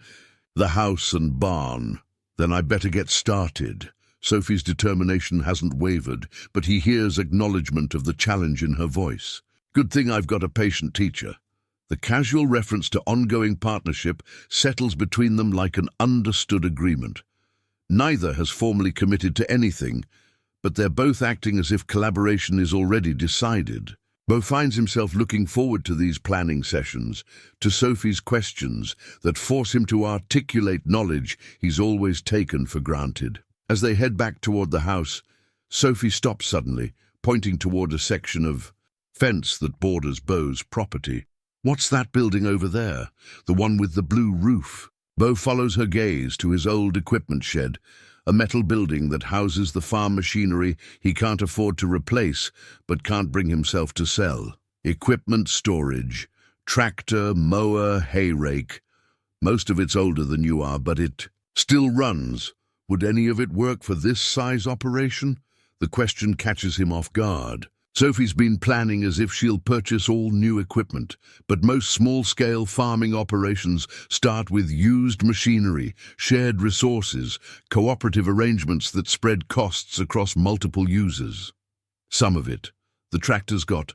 Speaker 1: the house and barn." "Then I better get started." Sophie's determination hasn't wavered, but he hears acknowledgement of the challenge in her voice. Good thing I've got a patient teacher. The casual reference to ongoing partnership settles between them like an understood agreement. Neither has formally committed to anything, but they're both acting as if collaboration is already decided. Beau finds himself looking forward to these planning sessions, to Sophie's questions that force him to articulate knowledge he's always taken for granted. As they head back toward the house, Sophie stops suddenly, pointing toward a section of fence that borders Beau's property. What's that building over there? The one with the blue roof? Beau follows her gaze to his old equipment shed, a metal building that houses the farm machinery he can't afford to replace but can't bring himself to sell. Equipment storage, tractor, mower, hay rake. Most of it's older than you are, but it still runs. Would any of it work for this size operation? The question catches him off guard. Sophie's been planning as if she'll purchase all new equipment, but most small-scale farming operations start with used machinery, shared resources, cooperative arrangements that spread costs across multiple users. Some of it, the tractor's got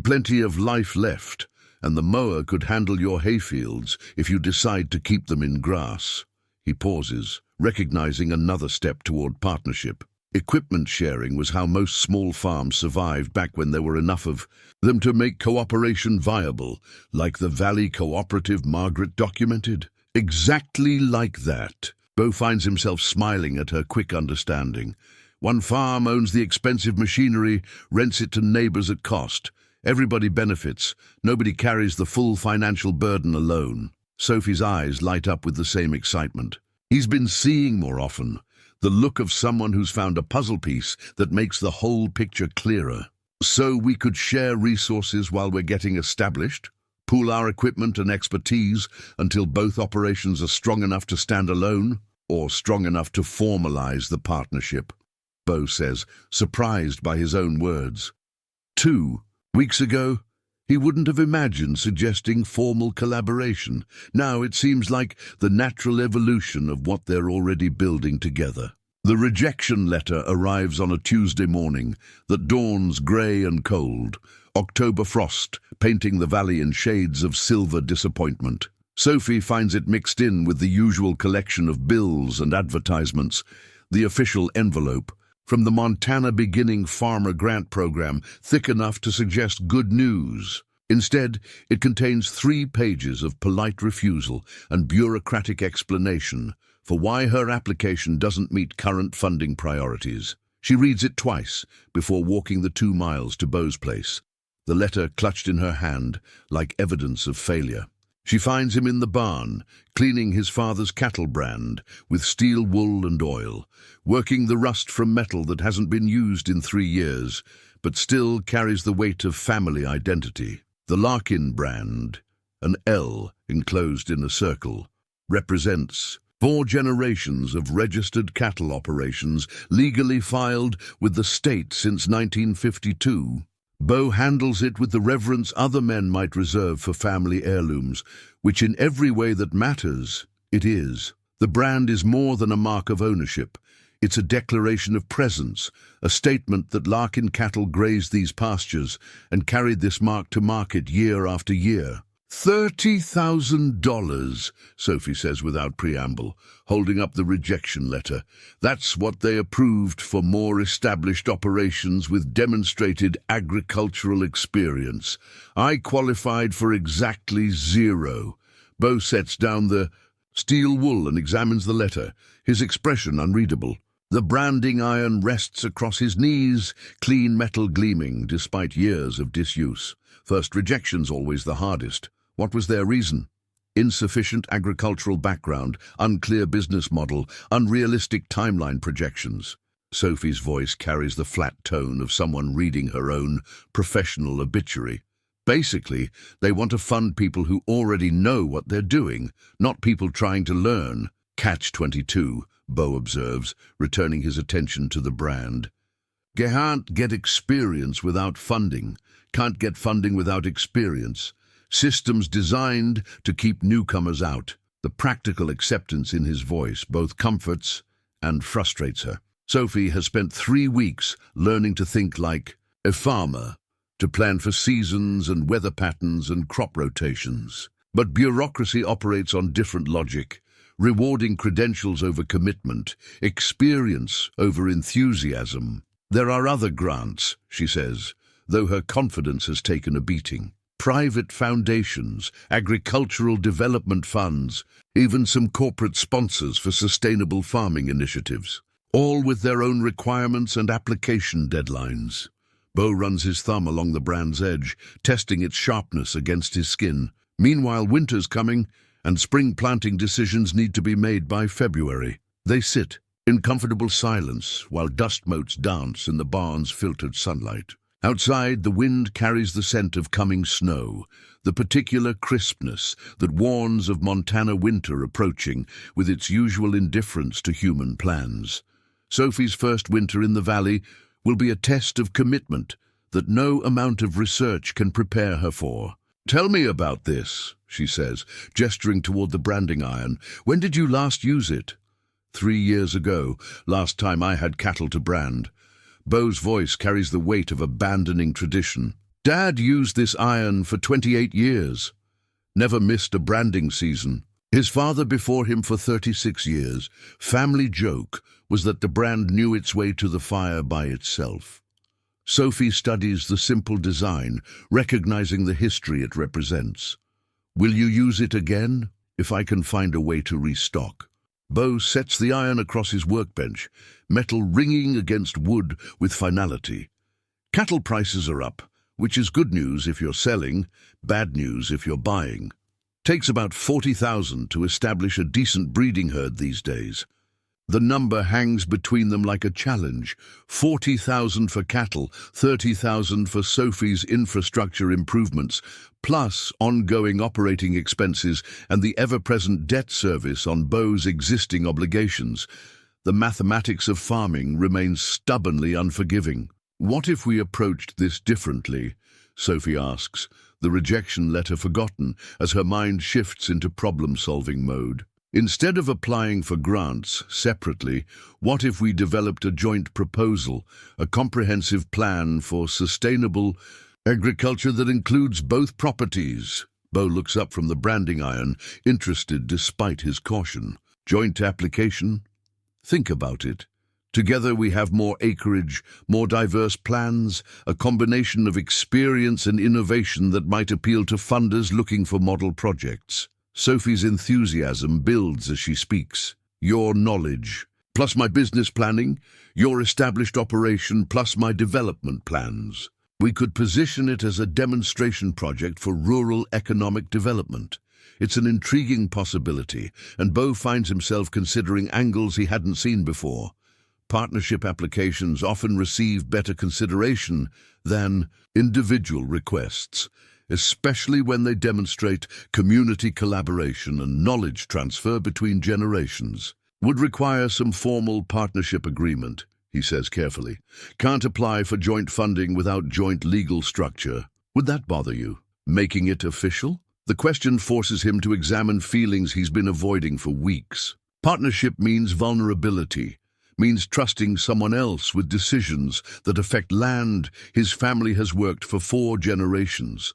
Speaker 1: plenty of life left, and the mower could handle your hayfields if you decide to keep them in grass. He pauses, recognizing another step toward partnership. Equipment sharing was how most small farms survived back when there were enough of them to make cooperation viable, like the Valley Cooperative Margaret documented. Exactly like that. Beau finds himself smiling at her quick understanding. One farm owns the expensive machinery, rents it to neighbors at cost. Everybody benefits. Nobody carries the full financial burden alone. Sophie's eyes light up with the same excitement. He's been seeing more often. The look of someone who's found a puzzle piece that makes the whole picture clearer. So we could share resources while we're getting established, pool our equipment and expertise until both operations are strong enough to stand alone, or strong enough to formalize the partnership, Beau says, surprised by his own words. 2 weeks ago, he wouldn't have imagined suggesting formal collaboration. Now it seems like the natural evolution of what they're already building together. The rejection letter arrives on a Tuesday morning that dawns grey and cold, October frost painting the valley in shades of silver disappointment. Sophie finds it mixed in with the usual collection of bills and advertisements, the official envelope, from the Montana Beginning Farmer Grant Program, thick enough to suggest good news. Instead, it contains 3 pages of polite refusal and bureaucratic explanation for why her application doesn't meet current funding priorities. She reads it twice before walking the 2 miles to Beau's place, the letter clutched in her hand like evidence of failure. She finds him in the barn, cleaning his father's cattle brand with steel wool and oil, working the rust from metal that hasn't been used in 3 years, but still carries the weight of family identity. The Larkin brand, an L enclosed in a circle, represents 4 generations of registered cattle operations legally filed with the state since 1952. Beau handles it with the reverence other men might reserve for family heirlooms, which in every way that matters, it is. The brand is more than a mark of ownership. It's a declaration of presence, a statement that Larkin cattle grazed these pastures and carried this mark to market year after year. $30,000, Sophie says without preamble, holding up the rejection letter. That's what they approved for more established operations with demonstrated agricultural experience. I qualified for exactly 0. Beau sets down the steel wool and examines the letter, his expression unreadable. The branding iron rests across his knees, clean metal gleaming despite years of disuse. First rejection's always the hardest. What was their reason? Insufficient agricultural background, unclear business model, unrealistic timeline projections. Sophie's voice carries the flat tone of someone reading her own professional obituary. Basically, they want to fund people who already know what they're doing, not people trying to learn. Catch-22, Beau observes, returning his attention to the brand. Can't get experience without funding. Can't get funding without experience. Systems designed to keep newcomers out. The practical acceptance in his voice both comforts and frustrates her. Sophie has spent 3 weeks learning to think like a farmer, to plan for seasons and weather patterns and crop rotations. But bureaucracy operates on different logic, rewarding credentials over commitment, experience over enthusiasm. There are other grants, she says, though her confidence has taken a beating. Private foundations, agricultural development funds, even some corporate sponsors for sustainable farming initiatives, all with their own requirements and application deadlines. Beau runs his thumb along the brand's edge, testing its sharpness against his skin. Meanwhile, winter's coming, and spring planting decisions need to be made by February. They sit in comfortable silence while dust motes dance in the barn's filtered sunlight. Outside, the wind carries the scent of coming snow, the particular crispness that warns of Montana winter approaching with its usual indifference to human plans. Sophie's first winter in the valley will be a test of commitment that no amount of research can prepare her for. "Tell me about this," she says, gesturing toward the branding iron. "When did you last use it?" 3 years ago, last time I had cattle to brand." Beau's voice carries the weight of abandoning tradition. "Dad used this iron for 28 years. Never missed a branding season. His father before him for 36 years. Family joke was that the brand knew its way to the fire by itself." Sophie studies the simple design, recognizing the history it represents. "Will you use it again? If I can find a way to restock." Beau sets the iron across his workbench, metal ringing against wood with finality. Cattle prices are up, which is good news if you're selling, bad news if you're buying. Takes about 40,000 to establish a decent breeding herd these days. The number hangs between them like a challenge. 40,000 for cattle, 30,000 for Sophie's infrastructure improvements, plus ongoing operating expenses and the ever-present debt service on Beau's existing obligations. The mathematics of farming remains stubbornly unforgiving. "What if we approached this differently?" Sophie asks, the rejection letter forgotten as her mind shifts into problem-solving mode. "Instead of applying for grants separately, what if we developed a joint proposal, a comprehensive plan for sustainable agriculture that includes both properties?" Beau looks up from the branding iron, interested despite his caution. "Joint application? Think about it. Together we have more acreage, more diverse plans, a combination of experience and innovation that might appeal to funders looking for model projects." Sophie's enthusiasm builds as she speaks. "Your knowledge, plus my business planning, your established operation, plus my development plans. We could position it as a demonstration project for rural economic development." It's an intriguing possibility, and Beau finds himself considering angles he hadn't seen before. Partnership applications often receive better consideration than individual requests, especially when they demonstrate community collaboration and knowledge transfer between generations. "Would require some formal partnership agreement," he says carefully. "Can't apply for joint funding without joint legal structure. Would that bother you? Making it official?" The question forces him to examine feelings he's been avoiding for weeks. Partnership means vulnerability, means trusting someone else with decisions that affect land his family has worked for 4 generations.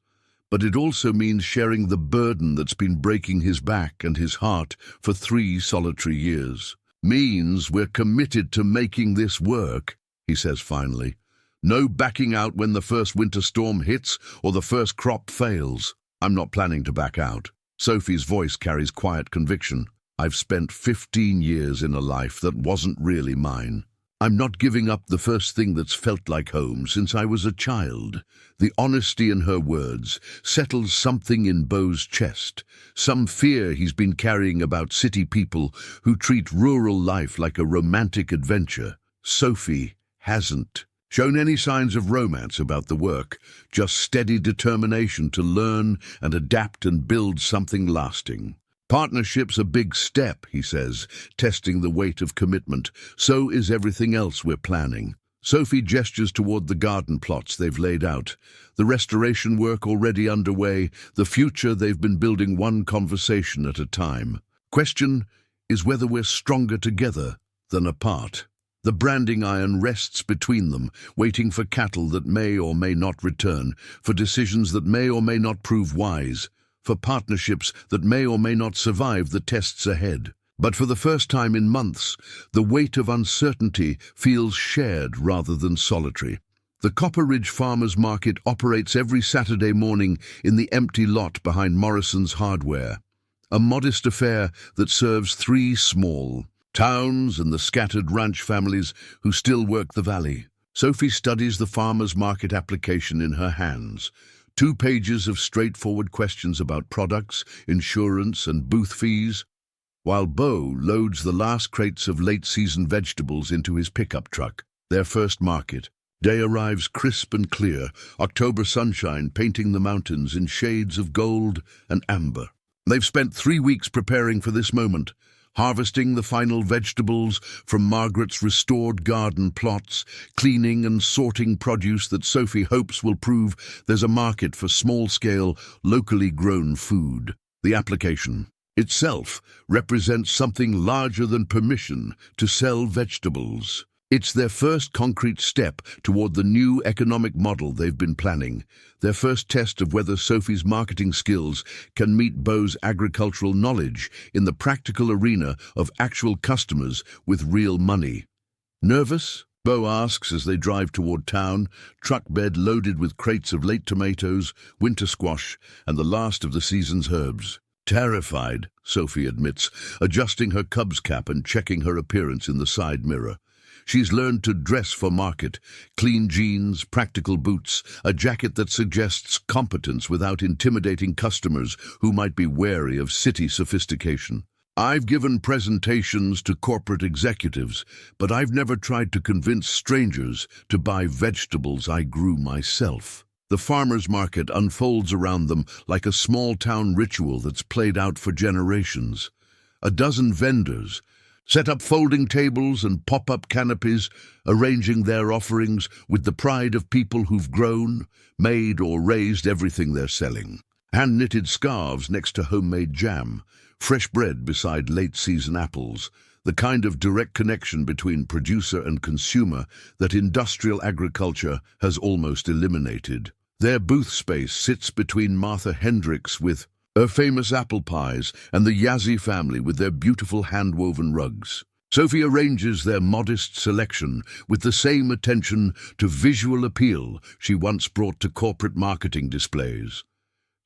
Speaker 1: But it also means sharing the burden that's been breaking his back and his heart for 3 solitary years. "Means we're committed to making this work," he says finally. "No backing out when the first winter storm hits or the first crop fails." "I'm not planning to back out." Sophie's voice carries quiet conviction. "I've spent 15 years in a life that wasn't really mine. I'm not giving up the first thing that's felt like home since I was a child." The honesty in her words settles something in Beau's chest, some fear he's been carrying about city people who treat rural life like a romantic adventure. Sophie hasn't shown any signs of romance about the work, just steady determination to learn and adapt and build something lasting. "Partnership's a big step," he says, testing the weight of commitment. "So is everything else we're planning." Sophie gestures toward the garden plots they've laid out, the restoration work already underway, the future they've been building one conversation at a time. "Question is whether we're stronger together than apart." The branding iron rests between them, waiting for cattle that may or may not return, for decisions that may or may not prove wise, for partnerships that may or may not survive the tests ahead. But for the first time in months, the weight of uncertainty feels shared rather than solitary. The Copper Ridge Farmers Market operates every Saturday morning in the empty lot behind Morrison's Hardware, a modest affair that serves 3 small towns and the scattered ranch families who still work the valley. Sophie studies the farmers market application in her hands. 2 pages of straightforward questions about products, insurance, and booth fees, while Beau loads the last crates of late-season vegetables into his pickup truck. Their first market day arrives crisp and clear, October sunshine painting the mountains in shades of gold and amber. They've spent 3 weeks preparing for this moment, harvesting the final vegetables from Margaret's restored garden plots, cleaning and sorting produce that Sophie hopes will prove there's a market for small-scale, locally grown food. The application itself represents something larger than permission to sell vegetables. It's their first concrete step toward the new economic model they've been planning, their first test of whether Sophie's marketing skills can meet Beau's agricultural knowledge in the practical arena of actual customers with real money. Nervous? Beau asks as they drive toward town, truck bed loaded with crates of late tomatoes, winter squash, and the last of the season's herbs. Terrified, Sophie admits, adjusting her Cubs cap and checking her appearance in the side mirror. She's learned to dress for market, clean jeans, practical boots, a jacket that suggests competence without intimidating customers who might be wary of city sophistication. I've given presentations to corporate executives, but I've never tried to convince strangers to buy vegetables I grew myself. The farmers' market unfolds around them like a small-town ritual that's played out for generations. A dozen vendors set up folding tables and pop-up canopies, arranging their offerings with the pride of people who've grown, made or raised everything they're selling. Hand-knitted scarves next to homemade jam, fresh bread beside late-season apples, the kind of direct connection between producer and consumer that industrial agriculture has almost eliminated. Their booth space sits between Martha Hendricks with her famous apple pies and the Yazzie family with their beautiful hand-woven rugs. Sophie arranges their modest selection with the same attention to visual appeal she once brought to corporate marketing displays,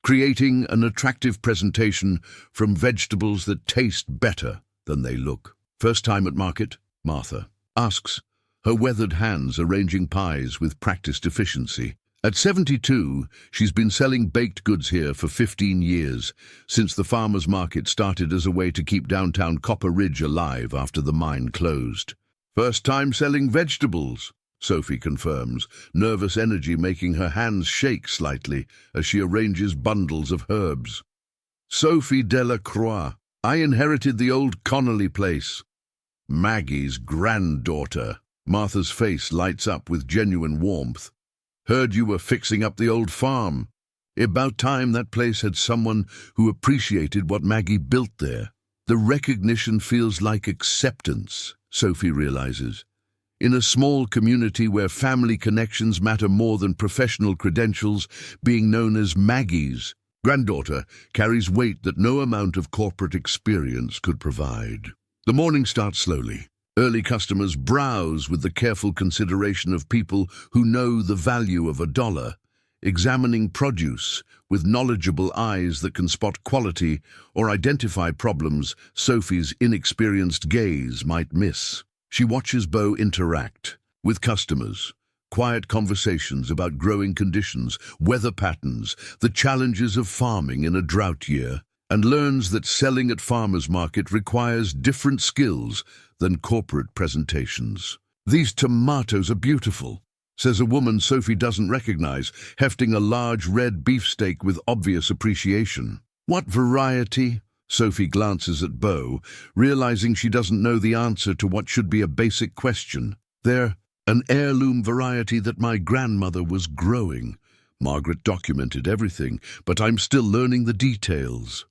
Speaker 1: creating an attractive presentation from vegetables that taste better than they look. First time at market? Martha asks, her weathered hands arranging pies with practiced efficiency. At 72, she's been selling baked goods here for 15 years, since the farmers' market started as a way to keep downtown Copper Ridge alive after the mine closed. First time selling vegetables, Sophie confirms, nervous energy making her hands shake slightly as she arranges bundles of herbs. Sophie Delacroix. I inherited the old Connolly place. Maggie's granddaughter. Martha's face lights up with genuine warmth. Heard you were fixing up the old farm. About time that place had someone who appreciated what Maggie built there. The recognition feels like acceptance, Sophie realizes. In a small community where family connections matter more than professional credentials, being known as Maggie's granddaughter carries weight that no amount of corporate experience could provide. The morning starts slowly. Early customers browse with the careful consideration of people who know the value of $1, examining produce with knowledgeable eyes that can spot quality or identify problems Sophie's inexperienced gaze might miss. She watches Beau interact with customers, quiet conversations about growing conditions, weather patterns, the challenges of farming in a drought year, and learns that selling at farmers market requires different skills than corporate presentations. These tomatoes are beautiful, says a woman Sophie doesn't recognize, hefting a large red beefsteak with obvious appreciation. What variety? Sophie glances at Beau, realizing she doesn't know the answer to what should be a basic question. They're an heirloom variety that my grandmother was growing. Margaret documented everything, but I'm still learning the details.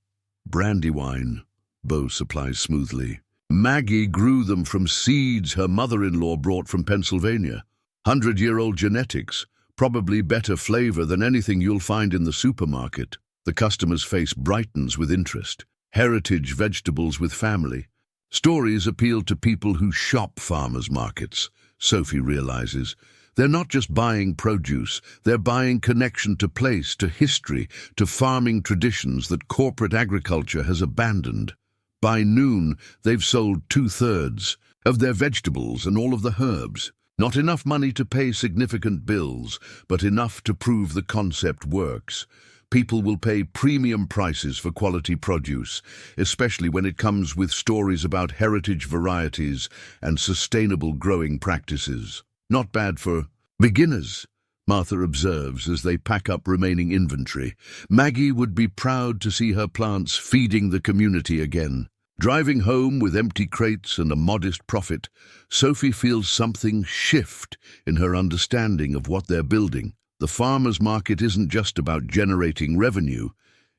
Speaker 1: Brandywine, Beau supplies smoothly. Maggie grew them from seeds her mother-in-law brought from Pennsylvania. 100-year-old genetics, probably better flavor than anything you'll find in the supermarket. The customer's face brightens with interest. Heritage vegetables with family. Stories appeal to people who shop farmers' markets. Sophie realizes they're not just buying produce, they're buying connection to place, to history, to farming traditions that corporate agriculture has abandoned. By noon, they've sold 2/3 of their vegetables and all of the herbs. Not enough money to pay significant bills, but enough to prove the concept works. People will pay premium prices for quality produce, especially when it comes with stories about heritage varieties and sustainable growing practices. Not bad for beginners, Martha observes as they pack up remaining inventory. Maggie would be proud to see her plants feeding the community again. Driving home with empty crates and a modest profit, Sophie feels something shift in her understanding of what they're building. The farmers' market isn't just about generating revenue,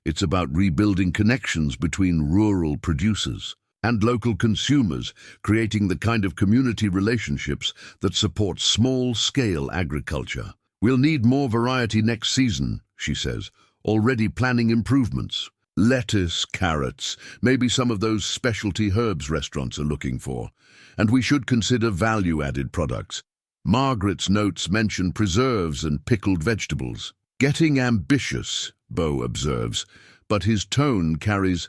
Speaker 1: it's about rebuilding connections between rural producers and local consumers, creating the kind of community relationships that support small-scale agriculture. We'll need more variety next season, she says, already planning improvements. Lettuce, carrots, maybe some of those specialty herbs restaurants are looking for. And we should consider value-added products. Margaret's notes mention preserves and pickled vegetables. Getting ambitious, Beau observes, but his tone carries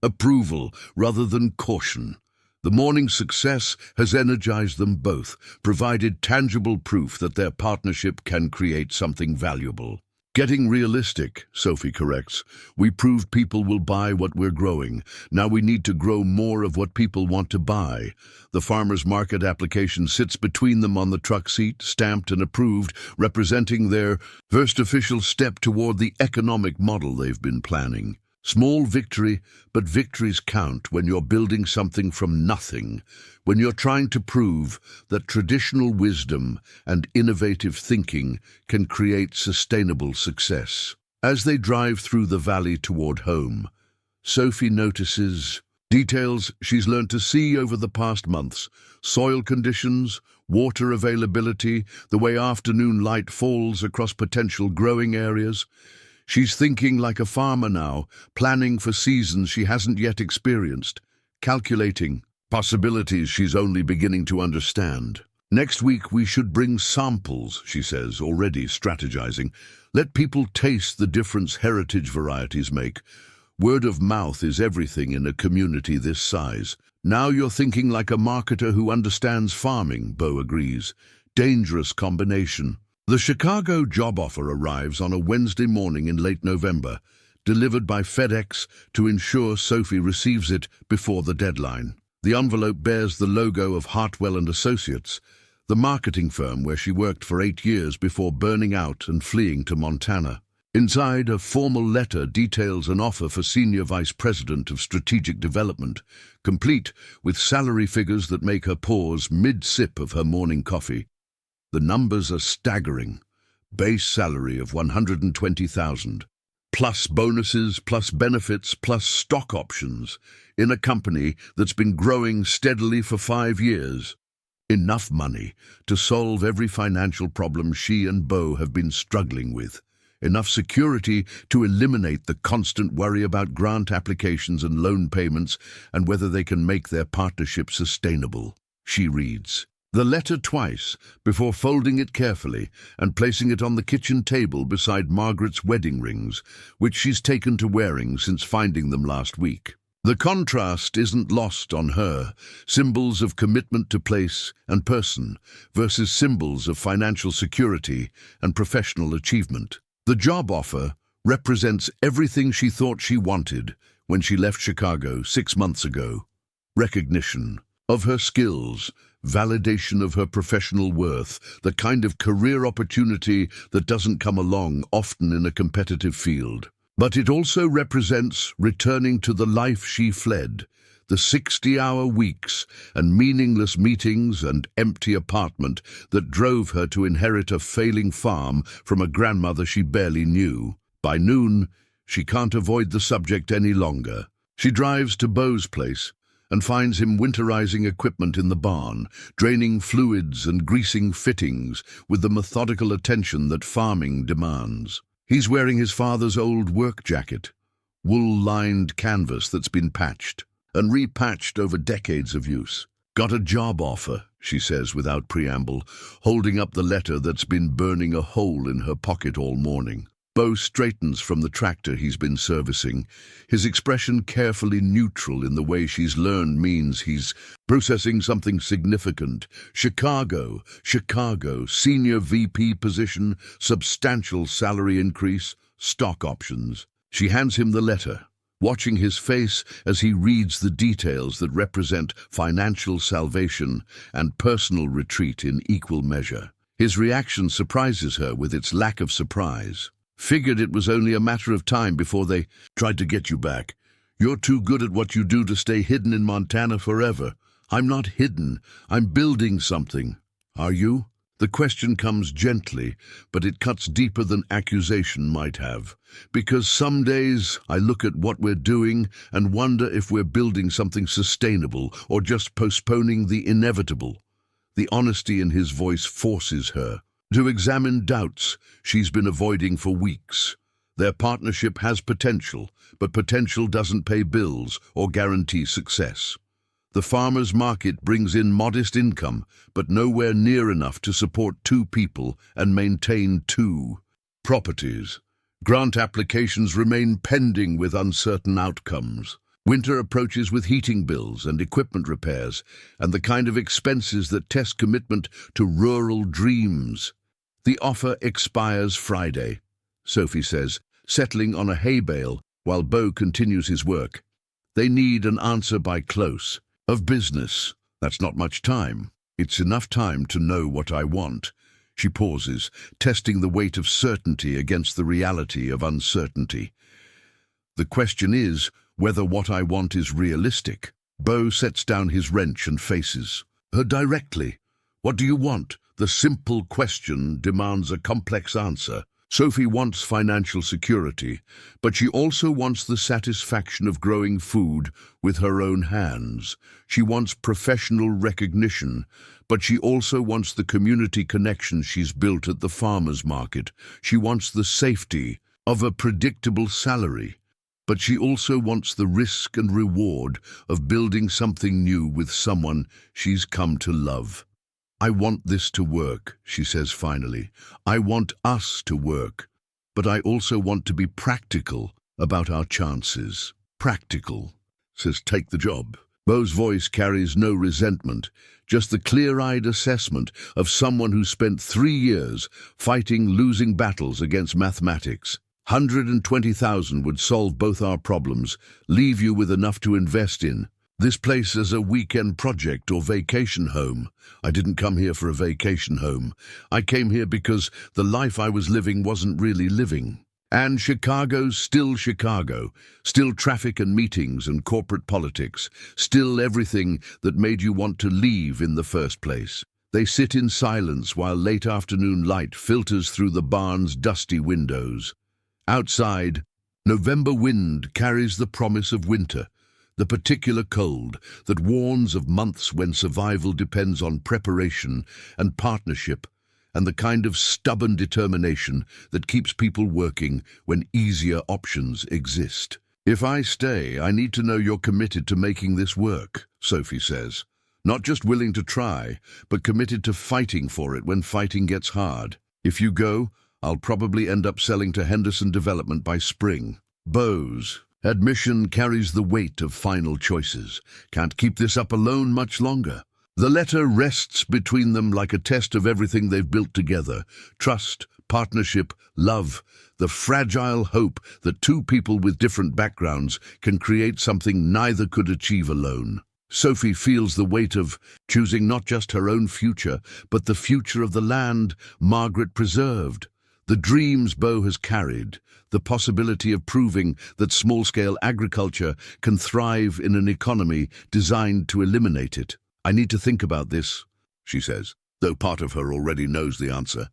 Speaker 1: approval rather than caution. The morning's success has energized them both, provided tangible proof that their partnership can create something valuable. Getting realistic, Sophie corrects. We proved people will buy what we're growing. Now we need to grow more of what people want to buy. The farmers' market application sits between them on the truck seat, stamped and approved, representing their first official step toward the economic model they've been planning. Small victory, but victories count when you're building something from nothing, when you're trying to prove that traditional wisdom and innovative thinking can create sustainable success. As they drive through the valley toward home, Sophie notices details she's learned to see over the past months: soil conditions, water availability, the way afternoon light falls across potential growing areas. She's thinking like a farmer now, planning for seasons she hasn't yet experienced, calculating possibilities she's only beginning to understand. Next week we should bring samples, she says, already strategizing. Let people taste the difference heritage varieties make. Word of mouth is everything in a community this size. Now you're thinking like a marketer who understands farming, Beau agrees. Dangerous combination. The Chicago job offer arrives on a Wednesday morning in late November, delivered by FedEx to ensure Sophie receives it before the deadline. The envelope bears the logo of Hartwell & Associates, the marketing firm where she worked for 8 years before burning out and fleeing to Montana. Inside, a formal letter details an offer for Senior Vice President of Strategic Development, complete with salary figures that make her pause mid-sip of her morning coffee. The numbers are staggering. Base salary of $120,000, plus bonuses, plus benefits, plus stock options, in a company that's been growing steadily for 5 years. Enough money to solve every financial problem she and Beau have been struggling with. Enough security to eliminate the constant worry about grant applications and loan payments and whether they can make their partnership sustainable. She reads the letter twice before folding it carefully and placing it on the kitchen table beside Margaret's wedding rings, which she's taken to wearing since finding them last week. The contrast isn't lost on her, symbols of commitment to place and person versus symbols of financial security and professional achievement. The job offer represents everything she thought she wanted when she left Chicago 6 months ago. Recognition of her skills, validation of her professional worth, the kind of career opportunity that doesn't come along often in a competitive field. But it also represents returning to the life she fled, the 60-hour weeks and meaningless meetings and empty apartment that drove her to inherit a failing farm from a grandmother she barely knew. By noon, she can't avoid the subject any longer. She drives to Beau's place, and finds him winterizing equipment in the barn, draining fluids and greasing fittings with the methodical attention that farming demands. He's wearing his father's old work jacket, wool-lined canvas that's been patched and repatched over decades of use. "Got a job offer," she says without preamble, holding up the letter that's been burning a hole in her pocket all morning. Beau straightens from the tractor he's been servicing, his expression carefully neutral in the way she's learned means he's processing something significant. Chicago, senior VP position, substantial salary increase, stock options. She hands him the letter, watching his face as he reads the details that represent financial salvation and personal retreat in equal measure. His reaction surprises her with its lack of surprise. "Figured it was only a matter of time before they tried to get you back. You're too good at what you do to stay hidden in Montana forever." "I'm not hidden. I'm building something." "Are you?" The question comes gently, but it cuts deeper than accusation might have. "Because some days I look at what we're doing and wonder if we're building something sustainable or just postponing the inevitable." The honesty in his voice forces her to examine doubts she's been avoiding for weeks. Their partnership has potential, but potential doesn't pay bills or guarantee success. The farmer's market brings in modest income, but nowhere near enough to support 2 people and maintain 2 properties. Grant applications remain pending with uncertain outcomes. Winter approaches with heating bills and equipment repairs, and the kind of expenses that test commitment to rural dreams. The offer expires Friday, Sophie says, settling on a hay bale while Beau continues his work. They need an answer by close. Of business. That's not much time. It's enough time to know what I want. She pauses, testing the weight of certainty against the reality of uncertainty. The question is whether what I want is realistic. Beau sets down his wrench and faces her directly. "What do you want?" The simple question demands a complex answer. Sophie wants financial security, but she also wants the satisfaction of growing food with her own hands. She wants professional recognition, but she also wants the community connection she's built at the farmer's market. She wants the safety of a predictable salary, but she also wants the risk and reward of building something new with someone she's come to love. "I want this to work," she says finally. "I want us to work, but I also want to be practical about our chances." "Practical," says take the job. Beau's voice carries no resentment, just the clear-eyed assessment of someone who spent 3 years fighting losing battles against mathematics. 120,000 would solve both our problems, leave you with enough to invest in. This place is a weekend project or vacation home. I didn't come here for a vacation home. I came here because the life I was living wasn't really living. And Chicago's still Chicago, still traffic and meetings and corporate politics, still everything that made you want to leave in the first place. They sit in silence while late afternoon light filters through the barn's dusty windows. Outside, November wind carries the promise of winter, the particular cold that warns of months when survival depends on preparation and partnership, and the kind of stubborn determination that keeps people working when easier options exist. "If I stay, I need to know you're committed to making this work," Sophie says. "Not just willing to try, but committed to fighting for it when fighting gets hard. If you go, I'll probably end up selling to Henderson Development by spring." Beau's admission carries the weight of final choices. Can't keep this up alone much longer. The letter rests between them like a test of everything they've built together. Trust, partnership, love, the fragile hope that 2 people with different backgrounds can create something neither could achieve alone. Sophie feels the weight of choosing not just her own future, but the future of the land Margaret preserved. The dreams Beau has carried, the possibility of proving that small-scale agriculture can thrive in an economy designed to eliminate it. "I need to think about this," she says, though part of her already knows the answer.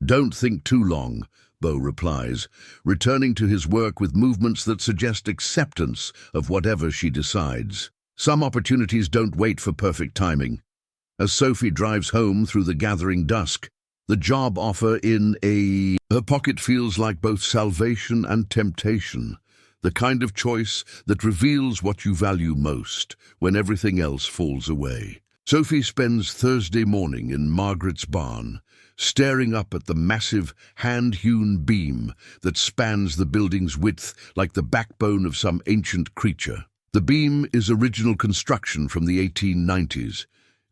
Speaker 1: "Don't think too long," Beau replies, returning to his work with movements that suggest acceptance of whatever she decides. Some opportunities don't wait for perfect timing. As Sophie drives home through the gathering dusk, the job offer her pocket feels like both salvation and temptation, the kind of choice that reveals what you value most when everything else falls away. Sophie spends Thursday morning in Margaret's barn, staring up at the massive, hand-hewn beam that spans the building's width like the backbone of some ancient creature. The beam is original construction from the 1890s,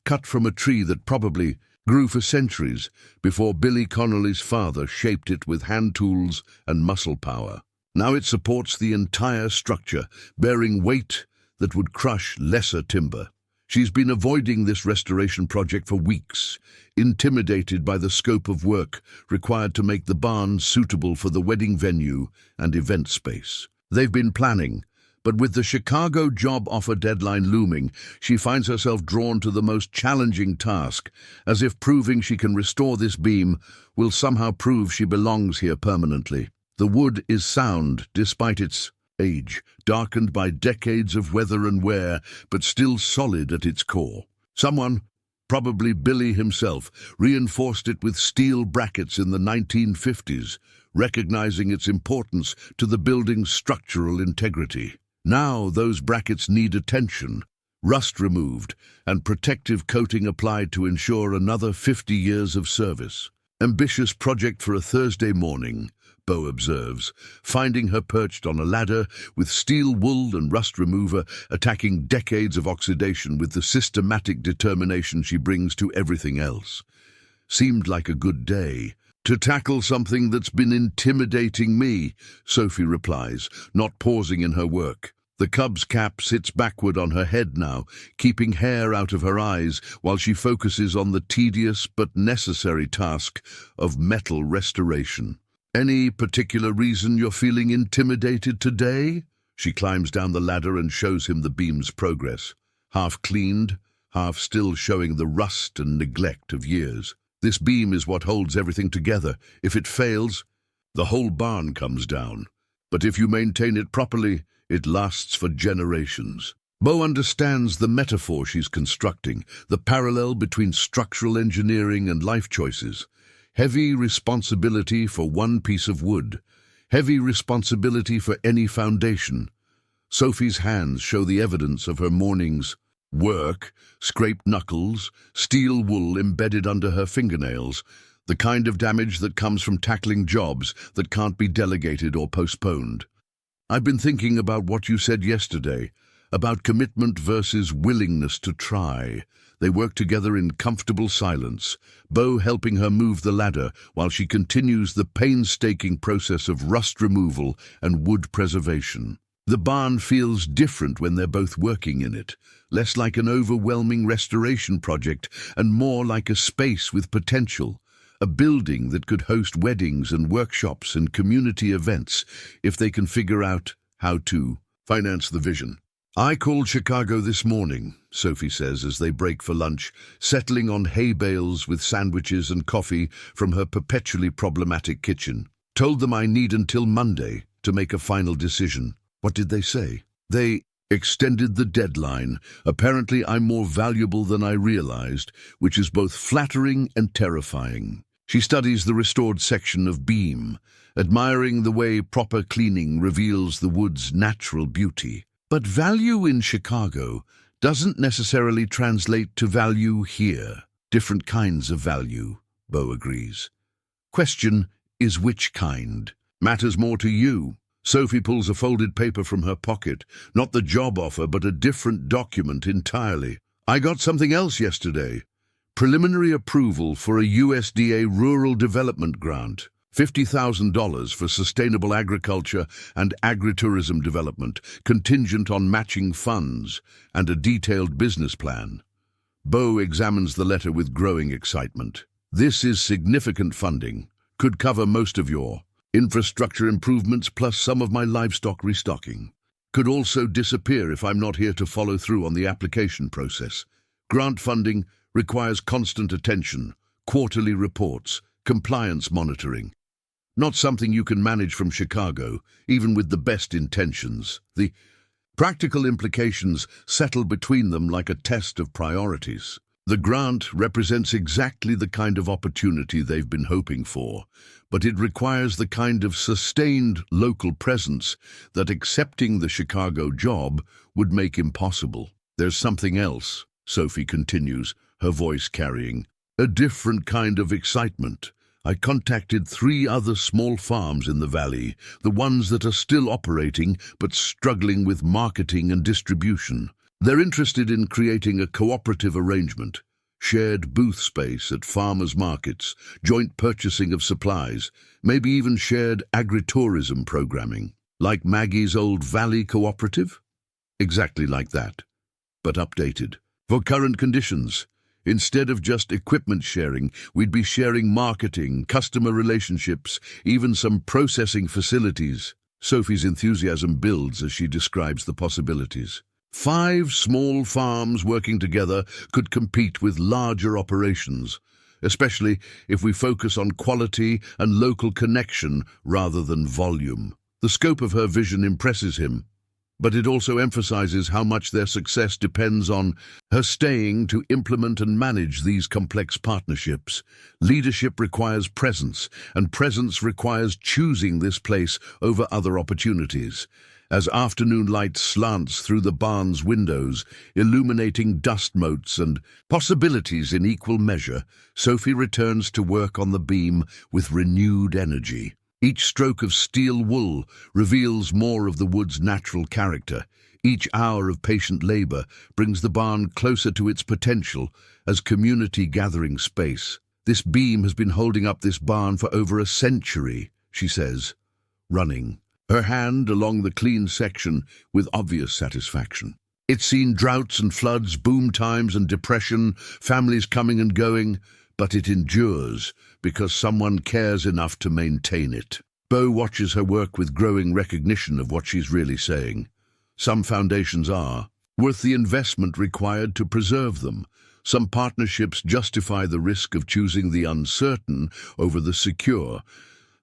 Speaker 1: cut from a tree that probably grew for centuries before Billy Connolly's father shaped it with hand tools and muscle power. Now it supports the entire structure, bearing weight that would crush lesser timber. She's been avoiding this restoration project for weeks, intimidated by the scope of work required to make the barn suitable for the wedding venue and event space. They've been planning, but with the Chicago job offer deadline looming, she finds herself drawn to the most challenging task, as if proving she can restore this beam will somehow prove she belongs here permanently. The wood is sound despite its age, darkened by decades of weather and wear, but still solid at its core. Someone, probably Billy himself, reinforced it with steel brackets in the 1950s, recognizing its importance to the building's structural integrity. Now those brackets need attention, rust removed, and protective coating applied to ensure another 50 years of service. Ambitious project for a Thursday morning, Beau observes, finding her perched on a ladder with steel wool and rust remover, attacking decades of oxidation with the systematic determination she brings to everything else. Seemed like a good day to tackle something that's been intimidating me, Sophie replies, not pausing in her work. The cub's cap sits backward on her head now, keeping hair out of her eyes while she focuses on the tedious but necessary task of metal restoration. Any particular reason you're feeling intimidated today? She climbs down the ladder and shows him the beam's progress, half cleaned, half still showing the rust and neglect of years. This beam is what holds everything together. If it fails, the whole barn comes down. But if you maintain it properly, it lasts for generations. Beau understands the metaphor she's constructing, the parallel between structural engineering and life choices. Heavy responsibility for one piece of wood, heavy responsibility for any foundation. Sophie's hands show the evidence of her morning's work, scraped knuckles, steel wool embedded under her fingernails, the kind of damage that comes from tackling jobs that can't be delegated or postponed. I've been thinking about what you said yesterday, about commitment versus willingness to try. They work together in comfortable silence, Beau helping her move the ladder while she continues the painstaking process of rust removal and wood preservation. The barn feels different when they're both working in it, less like an overwhelming restoration project and more like a space with potential, a building that could host weddings and workshops and community events if they can figure out how to finance the vision. I called Chicago this morning, Sophie says as they break for lunch, settling on hay bales with sandwiches and coffee from her perpetually problematic kitchen. Told them I need until Monday to make a final decision. What did they say? They extended the deadline. Apparently I'm more valuable than I realized, which is both flattering and terrifying. She studies the restored section of beam, admiring the way proper cleaning reveals the wood's natural beauty. But value in Chicago doesn't necessarily translate to value here. Different kinds of value, Beau agrees. Question is which kind? Matters more to you. Sophie pulls a folded paper from her pocket, not the job offer, but a different document entirely. I got something else yesterday. Preliminary approval for a USDA rural development grant. $50,000 for sustainable agriculture and agritourism development, contingent on matching funds and a detailed business plan. Beau examines the letter with growing excitement. This is significant funding, could cover most of your infrastructure improvements plus some of my livestock restocking. Could also disappear if I'm not here to follow through on the application process. Grant funding requires constant attention, quarterly reports, compliance monitoring. Not something you can manage from Chicago, even with the best intentions. The Practical implications settle between them like a test of priorities. The grant represents exactly the kind of opportunity they've been hoping for, but it requires the kind of sustained local presence that accepting the Chicago job would make impossible. There's something else, Sophie continues, her voice carrying a different kind of excitement. I contacted 3 other small farms in the valley, the ones that are still operating but struggling with marketing and distribution. They're interested in creating a cooperative arrangement, shared booth space at farmers' markets, joint purchasing of supplies, maybe even shared agritourism programming. Like Maggie's old Valley Cooperative? Exactly like that, but updated. For current conditions, instead of just equipment sharing, we'd be sharing marketing, customer relationships, even some processing facilities. Sophie's enthusiasm builds as she describes the possibilities. 5 small farms working together could compete with larger operations, especially if we focus on quality and local connection rather than volume. The scope of her vision impresses him, but it also emphasizes how much their success depends on her staying to implement and manage these complex partnerships. Leadership requires presence, and presence requires choosing this place over other opportunities. As afternoon light slants through the barn's windows, illuminating dust motes and possibilities in equal measure, Sophie returns to work on the beam with renewed energy. Each stroke of steel wool reveals more of the wood's natural character. Each hour of patient labor brings the barn closer to its potential as community gathering space. This beam has been holding up this barn for over a century, she says, running, her hand along the clean section with obvious satisfaction. It's seen droughts and floods, boom times and depression, families coming and going, but it endures because someone cares enough to maintain it. Beau watches her work with growing recognition of what she's really saying. Some foundations are worth the investment required to preserve them. Some partnerships justify the risk of choosing the uncertain over the secure.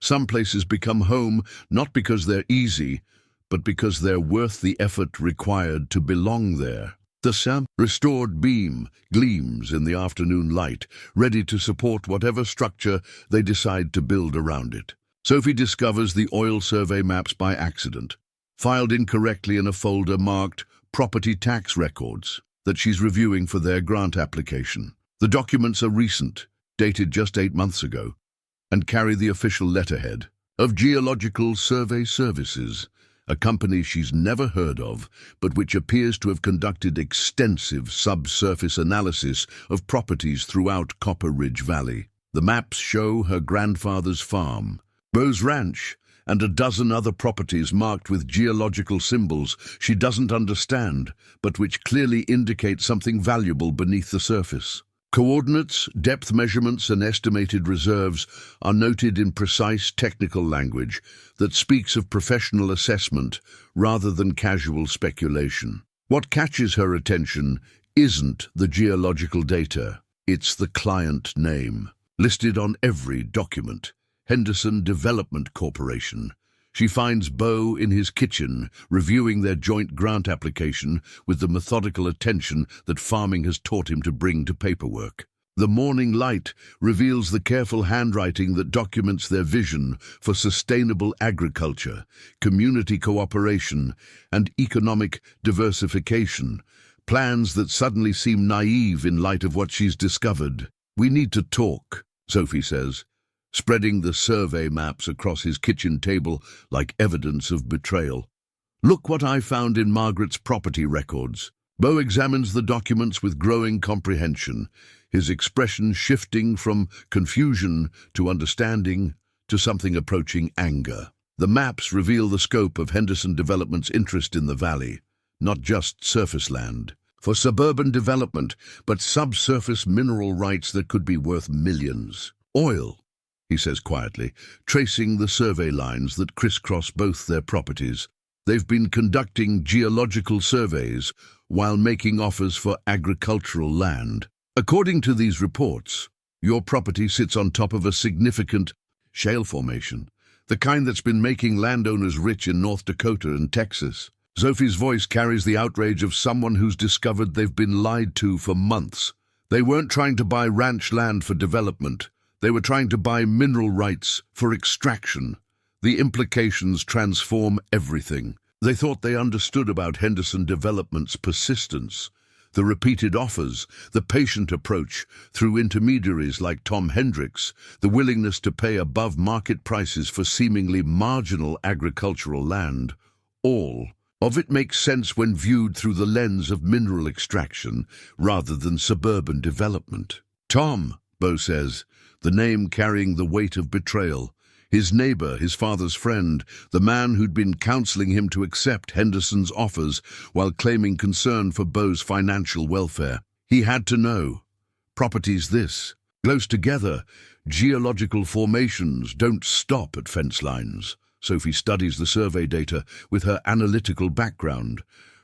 Speaker 1: Some places become home not because they're easy, but because they're worth the effort required to belong there. The restored beam gleams in the afternoon light, ready to support whatever structure they decide to build around it. Sophie discovers the oil survey maps by accident, filed incorrectly in a folder marked Property Tax Records that she's reviewing for their grant application. The documents are recent, dated just 8 months ago, and carry the official letterhead of Geological Survey Services, a company she's never heard of, but which appears to have conducted extensive subsurface analysis of properties throughout Copper Ridge Valley. The maps show her grandfather's farm, Beau's ranch, and a dozen other properties marked with geological symbols she doesn't understand, but which clearly indicate something valuable beneath the surface. Coordinates, depth measurements, and estimated reserves are noted in precise technical language that speaks of professional assessment rather than casual speculation. What catches her attention isn't the geological data, it's the client name, listed on every document. Henderson Development Corporation. She finds Beau in his kitchen, reviewing their joint grant application with the methodical attention that farming has taught him to bring to paperwork. The morning light reveals the careful handwriting that documents their vision for sustainable agriculture, community cooperation, and economic diversification, plans that suddenly seem naive in light of what she's discovered. We need to talk, Sophie says, spreading the survey maps across his kitchen table like evidence of betrayal. Look what I found in Margaret's property records. Beau examines the documents with growing comprehension, his expression shifting from confusion to understanding to something approaching anger. The maps reveal the scope of Henderson Development's interest in the valley, not just surface land for suburban development, but subsurface mineral rights that could be worth millions. Oil, he says quietly, tracing the survey lines that crisscross both their properties. They've been conducting geological surveys while making offers for agricultural land. According to these reports, your property sits on top of a significant shale formation, the kind that's been making landowners rich in North Dakota and Texas. Sophie's voice carries the outrage of someone who's discovered they've been lied to for months. They weren't trying to buy ranch land for development. They were trying to buy mineral rights for extraction. The implications transform everything. They thought they understood about Henderson Development's persistence, the repeated offers, the patient approach through intermediaries like Tom Hendricks, the willingness to pay above market prices for seemingly marginal agricultural land. All of it makes sense when viewed through the lens of mineral extraction rather than suburban development. Tom, Beau says, the name carrying the weight of betrayal. His neighbor, his father's friend, the man who'd been counseling him to accept Henderson's offers while claiming concern for Beau's financial welfare. He had to know. Properties this, close together, geological formations don't stop at fence lines. Sophie studies the survey data with her analytical background,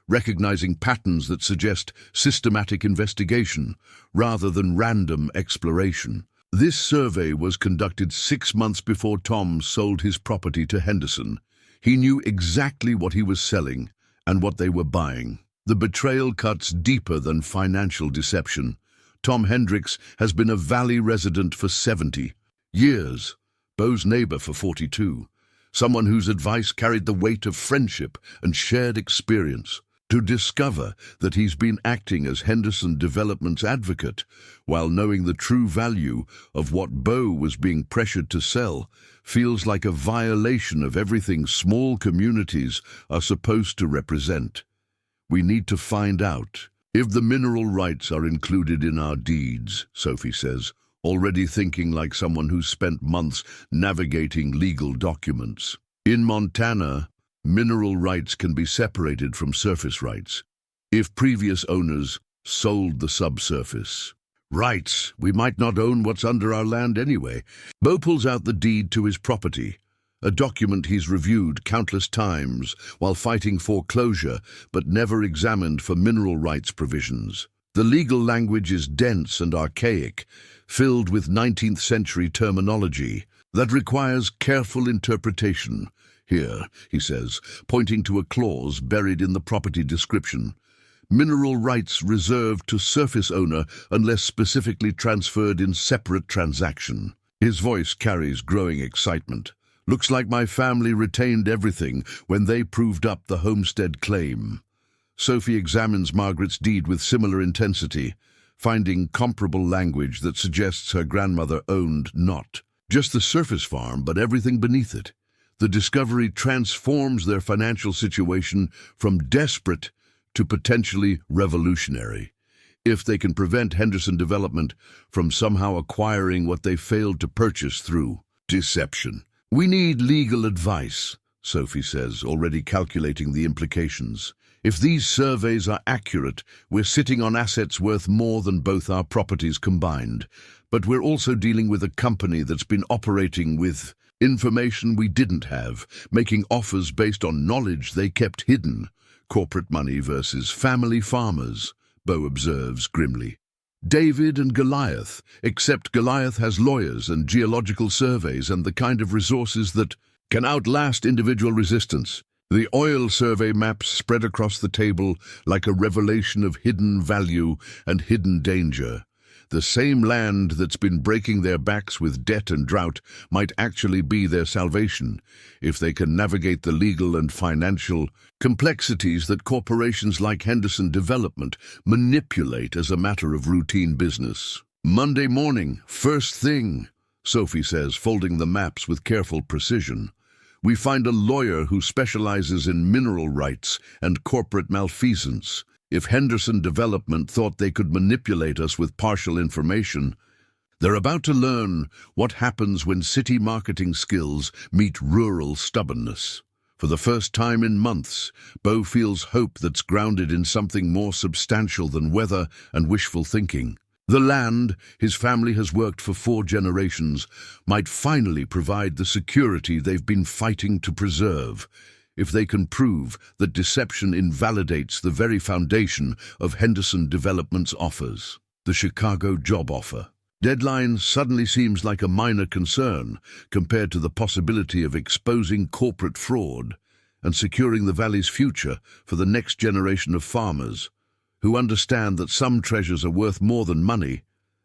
Speaker 1: recognizing patterns that suggest systematic investigation rather than random exploration. This survey was conducted 6 months before Tom sold his property to Henderson. He knew exactly what he was selling and what they were buying. The betrayal cuts deeper than financial deception. Tom Hendricks has been a Valley resident for 70 years, Beau's neighbor for 42. Someone whose advice carried the weight of friendship and shared experience. To discover that he's been acting as Henderson Development's advocate while knowing the true value of what Beau was being pressured to sell feels like a violation of everything small communities are supposed to represent. We need to find out if the mineral rights are included in our deeds, Sophie says, already thinking like someone who's spent months navigating legal documents. In Montana, mineral rights can be separated from surface rights if previous owners sold the subsurface rights. We might not own what's under our land anyway. Beau pulls out the deed to his property, a document he's reviewed countless times while fighting foreclosure but never examined for mineral rights provisions. The legal language is dense and archaic, filled with 19th century terminology that requires careful interpretation. Here, he says, pointing to a clause buried in the property description, mineral rights reserved to surface owner unless specifically transferred in separate transaction. His voice carries growing excitement. Looks like my family retained everything when they proved up the homestead claim. Sophie examines Margaret's deed with similar intensity, finding comparable language that suggests her grandmother owned not just the surface farm, but everything beneath it. The discovery transforms their financial situation from desperate to potentially revolutionary. If they can prevent Henderson Development from somehow acquiring what they failed to purchase through deception. We need legal advice, Sophie says, already calculating the implications. If these surveys are accurate, we're sitting on assets worth more than both our properties combined. But we're also dealing with a company that's been operating with information we didn't have, making offers based on knowledge they kept hidden. Corporate money versus family farmers, Beau observes grimly. David and Goliath, except Goliath has lawyers and geological surveys and the kind of resources that can outlast individual resistance. The oil survey maps spread across the table like a revelation of hidden value and hidden danger. The same land that's been breaking their backs with debt and drought might actually be their salvation if they can navigate the legal and financial complexities that corporations like Henderson Development manipulate as a matter of routine business. Monday morning, first thing, Sophie says, folding the maps with careful precision. We find a lawyer who specializes in mineral rights and corporate malfeasance. If Henderson Development thought they could manipulate us with partial information, they're about to learn what happens when city marketing skills meet rural stubbornness. For the first time in months, Beau feels hope that's grounded in something more substantial than weather and wishful thinking. The land his family has worked for 4 generations might finally provide the security they've been fighting to preserve, if they can prove that deception invalidates the very foundation of Henderson Development's offers. The Chicago job offer deadline suddenly seems like a minor concern compared to the possibility of exposing corporate fraud and securing the valley's future for the next generation of farmers, who understand that some treasures are worth more than money,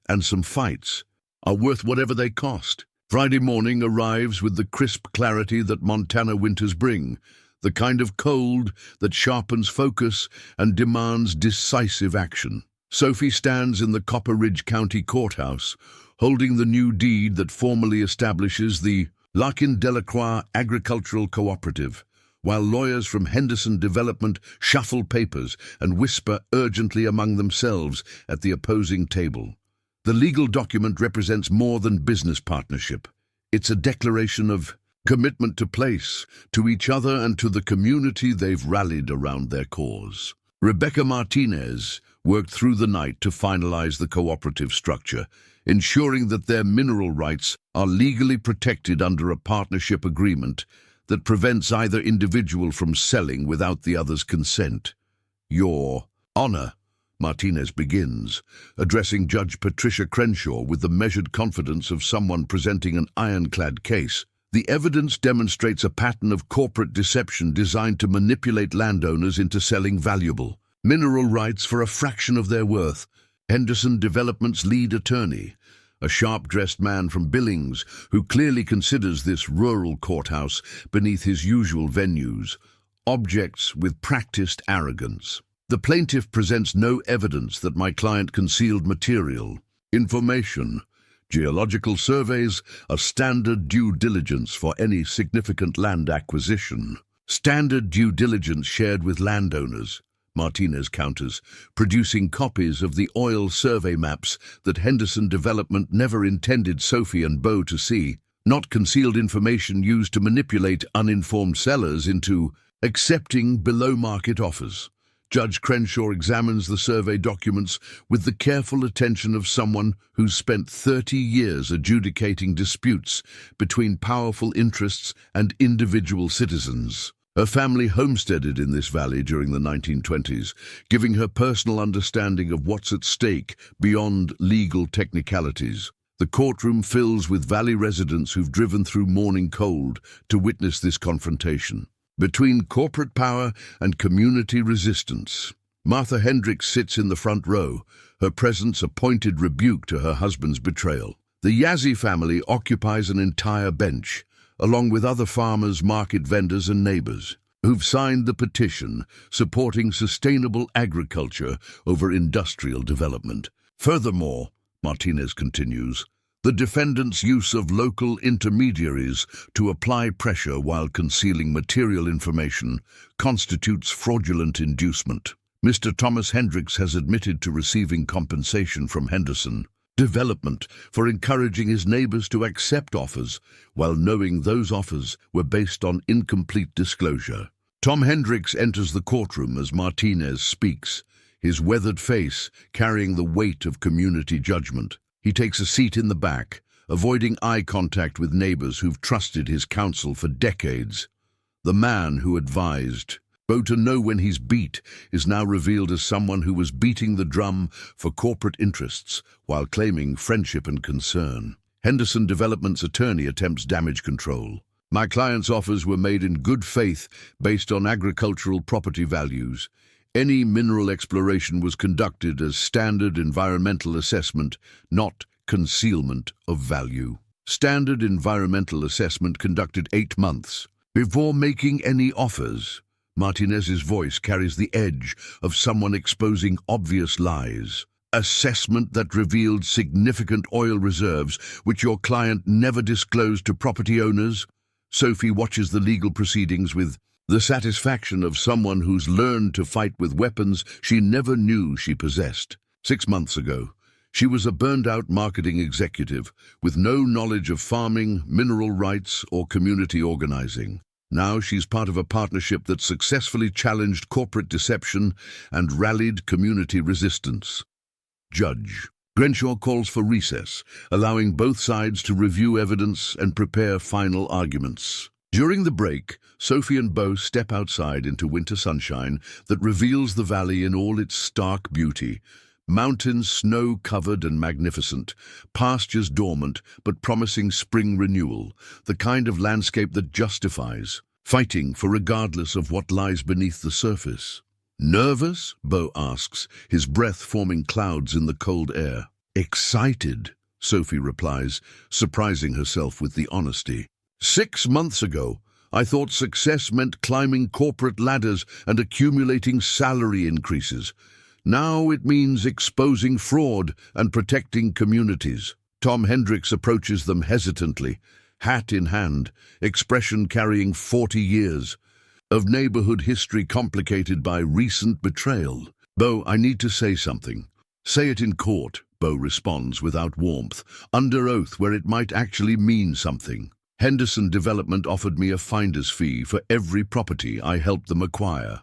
Speaker 1: and some fights are worth whatever they cost. Friday morning arrives with the crisp clarity that Montana winters bring, the kind of cold that sharpens focus and demands decisive action. Sophie stands in the Copper Ridge County Courthouse, holding the new deed that formally establishes the Larkin Delacroix Agricultural Cooperative, while lawyers from Henderson Development shuffle papers and whisper urgently among themselves at the opposing table. The legal document represents more than business partnership. It's a declaration of commitment to place, to each other and to the community they've rallied around their cause. Rebecca Martinez worked through the night to finalize the cooperative structure, ensuring that their mineral rights are legally protected under a partnership agreement that prevents either individual from selling without the other's consent. Your Honor, Martinez begins, addressing Judge Patricia Crenshaw with the measured confidence of someone presenting an ironclad case. The evidence demonstrates a pattern of corporate deception designed to manipulate landowners into selling valuable mineral rights for a fraction of their worth. Henderson Development's lead attorney, a sharp-dressed man from Billings who clearly considers this rural courthouse beneath his usual venues, objects with practiced arrogance. The plaintiff presents no evidence that my client concealed material, information. Geological surveys are standard due diligence for any significant land acquisition. Standard due diligence shared with landowners, Martinez counters, producing copies of the oil survey maps that Henderson Development never intended Sophie and Beau to see, not concealed information used to manipulate uninformed sellers into accepting below-market offers. Judge Crenshaw examines the survey documents with the careful attention of someone who's spent 30 years adjudicating disputes between powerful interests and individual citizens. Her family homesteaded in this valley during the 1920s, giving her personal understanding of what's at stake beyond legal technicalities. The courtroom fills with valley residents who've driven through morning cold to witness this confrontation between corporate power and community resistance. Martha Hendricks sits in the front row, her presence a pointed rebuke to her husband's betrayal. The Yazzie family occupies an entire bench, along with other farmers, market vendors and neighbors, who've signed the petition supporting sustainable agriculture over industrial development. Furthermore, Martinez continues, the defendant's use of local intermediaries to apply pressure while concealing material information constitutes fraudulent inducement. Mr. Thomas Hendricks has admitted to receiving compensation from Henderson Development for encouraging his neighbors to accept offers while knowing those offers were based on incomplete disclosure. Tom Hendricks enters the courtroom as Martinez speaks, his weathered face carrying the weight of community judgment. He takes a seat in the back, avoiding eye contact with neighbors who've trusted his counsel for decades. The man who advised Beau to know when he's beat is now revealed as someone who was beating the drum for corporate interests while claiming friendship and concern. Henderson Development's attorney attempts damage control. My client's offers were made in good faith based on agricultural property values. Any mineral exploration was conducted as standard environmental assessment, not concealment of value. Standard environmental assessment conducted 8 months before making any offers. Martinez's voice carries the edge of someone exposing obvious lies. Assessment that revealed significant oil reserves which your client never disclosed to property owners. Sophie watches the legal proceedings with the satisfaction of someone who's learned to fight with weapons she never knew she possessed. 6 months ago, she was a burned-out marketing executive with no knowledge of farming, mineral rights, or community organizing. Now she's part of a partnership that successfully challenged corporate deception and rallied community resistance. Judge Crenshaw calls for recess, allowing both sides to review evidence and prepare final arguments. During the break, Sophie and Beau step outside into winter sunshine that reveals the valley in all its stark beauty. Mountains snow-covered and magnificent, pastures dormant but promising spring renewal, the kind of landscape that justifies fighting for regardless of what lies beneath the surface. Nervous? Beau asks, his breath forming clouds in the cold air. Excited, Sophie replies, surprising herself with the honesty. 6 months ago, I thought success meant climbing corporate ladders and accumulating salary increases. Now it means exposing fraud and protecting communities. Tom Hendricks approaches them hesitantly, hat in hand, expression carrying 40 years of neighborhood history complicated by recent betrayal. Beau, I need to say something. Say it in court, Beau responds without warmth, under oath where it might actually mean something. Henderson Development offered me a finder's fee for every property I helped them acquire.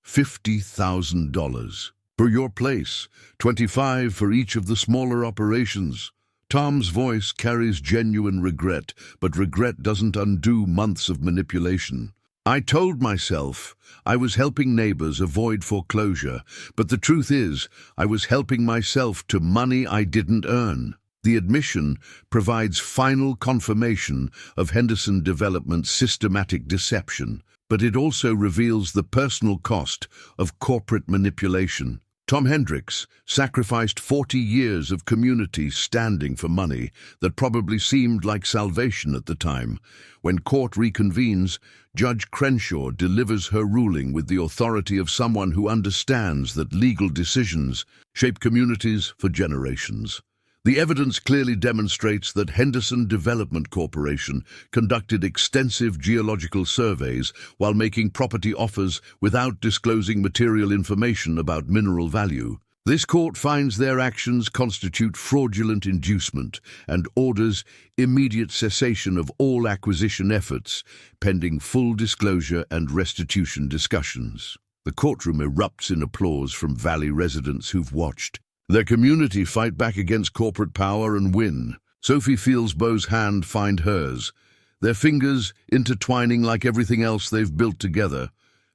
Speaker 1: $50,000. For your place, $25,000 for each of the smaller operations. Tom's voice carries genuine regret, but regret doesn't undo months of manipulation. I told myself I was helping neighbors avoid foreclosure, but the truth is, I was helping myself to money I didn't earn. The admission provides final confirmation of Henderson Development's systematic deception, but it also reveals the personal cost of corporate manipulation. Tom Hendricks sacrificed 40 years of community standing for money that probably seemed like salvation at the time. When court reconvenes, Judge Crenshaw delivers her ruling with the authority of someone who understands that legal decisions shape communities for generations. The evidence clearly demonstrates that Henderson Development Corporation conducted extensive geological surveys while making property offers without disclosing material information about mineral value. This court finds their actions constitute fraudulent inducement and orders immediate cessation of all acquisition efforts, pending full disclosure and restitution discussions. The courtroom erupts in applause from Valley residents who've watched their community fight back against corporate power and win. Sophie feels Beau's hand find hers, their fingers intertwining like everything else they've built together.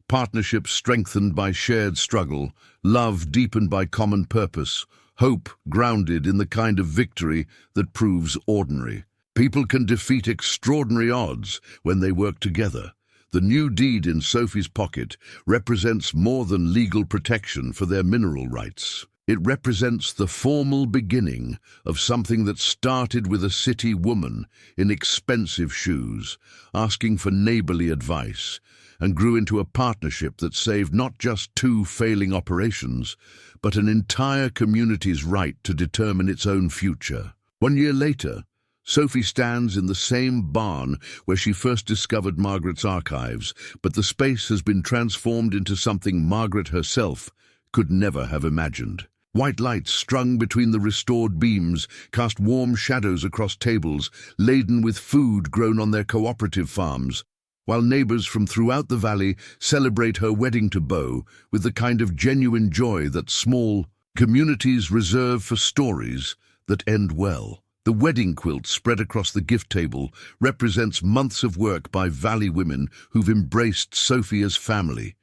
Speaker 1: Partnerships strengthened by shared struggle, love deepened by common purpose, hope grounded in the kind of victory that proves ordinary. People can defeat extraordinary odds when they work together. The new deed in Sophie's pocket represents more than legal protection for their mineral rights. It represents the formal beginning of something that started with a city woman in expensive shoes, asking for neighborly advice, and grew into a partnership that saved not just 2 failing operations, but an entire community's right to determine its own future. 1 year later, Sophie stands in the same barn where she first discovered Margaret's archives, but the space has been transformed into something Margaret herself could never have imagined. White lights strung between the restored beams cast warm shadows across tables laden with food grown on their cooperative farms, while neighbors from throughout the valley celebrate her wedding to Beau with the kind of genuine joy that small communities reserve for stories that end well. The wedding quilt spread across the gift table represents months of work by valley women who've embraced Sophie as family,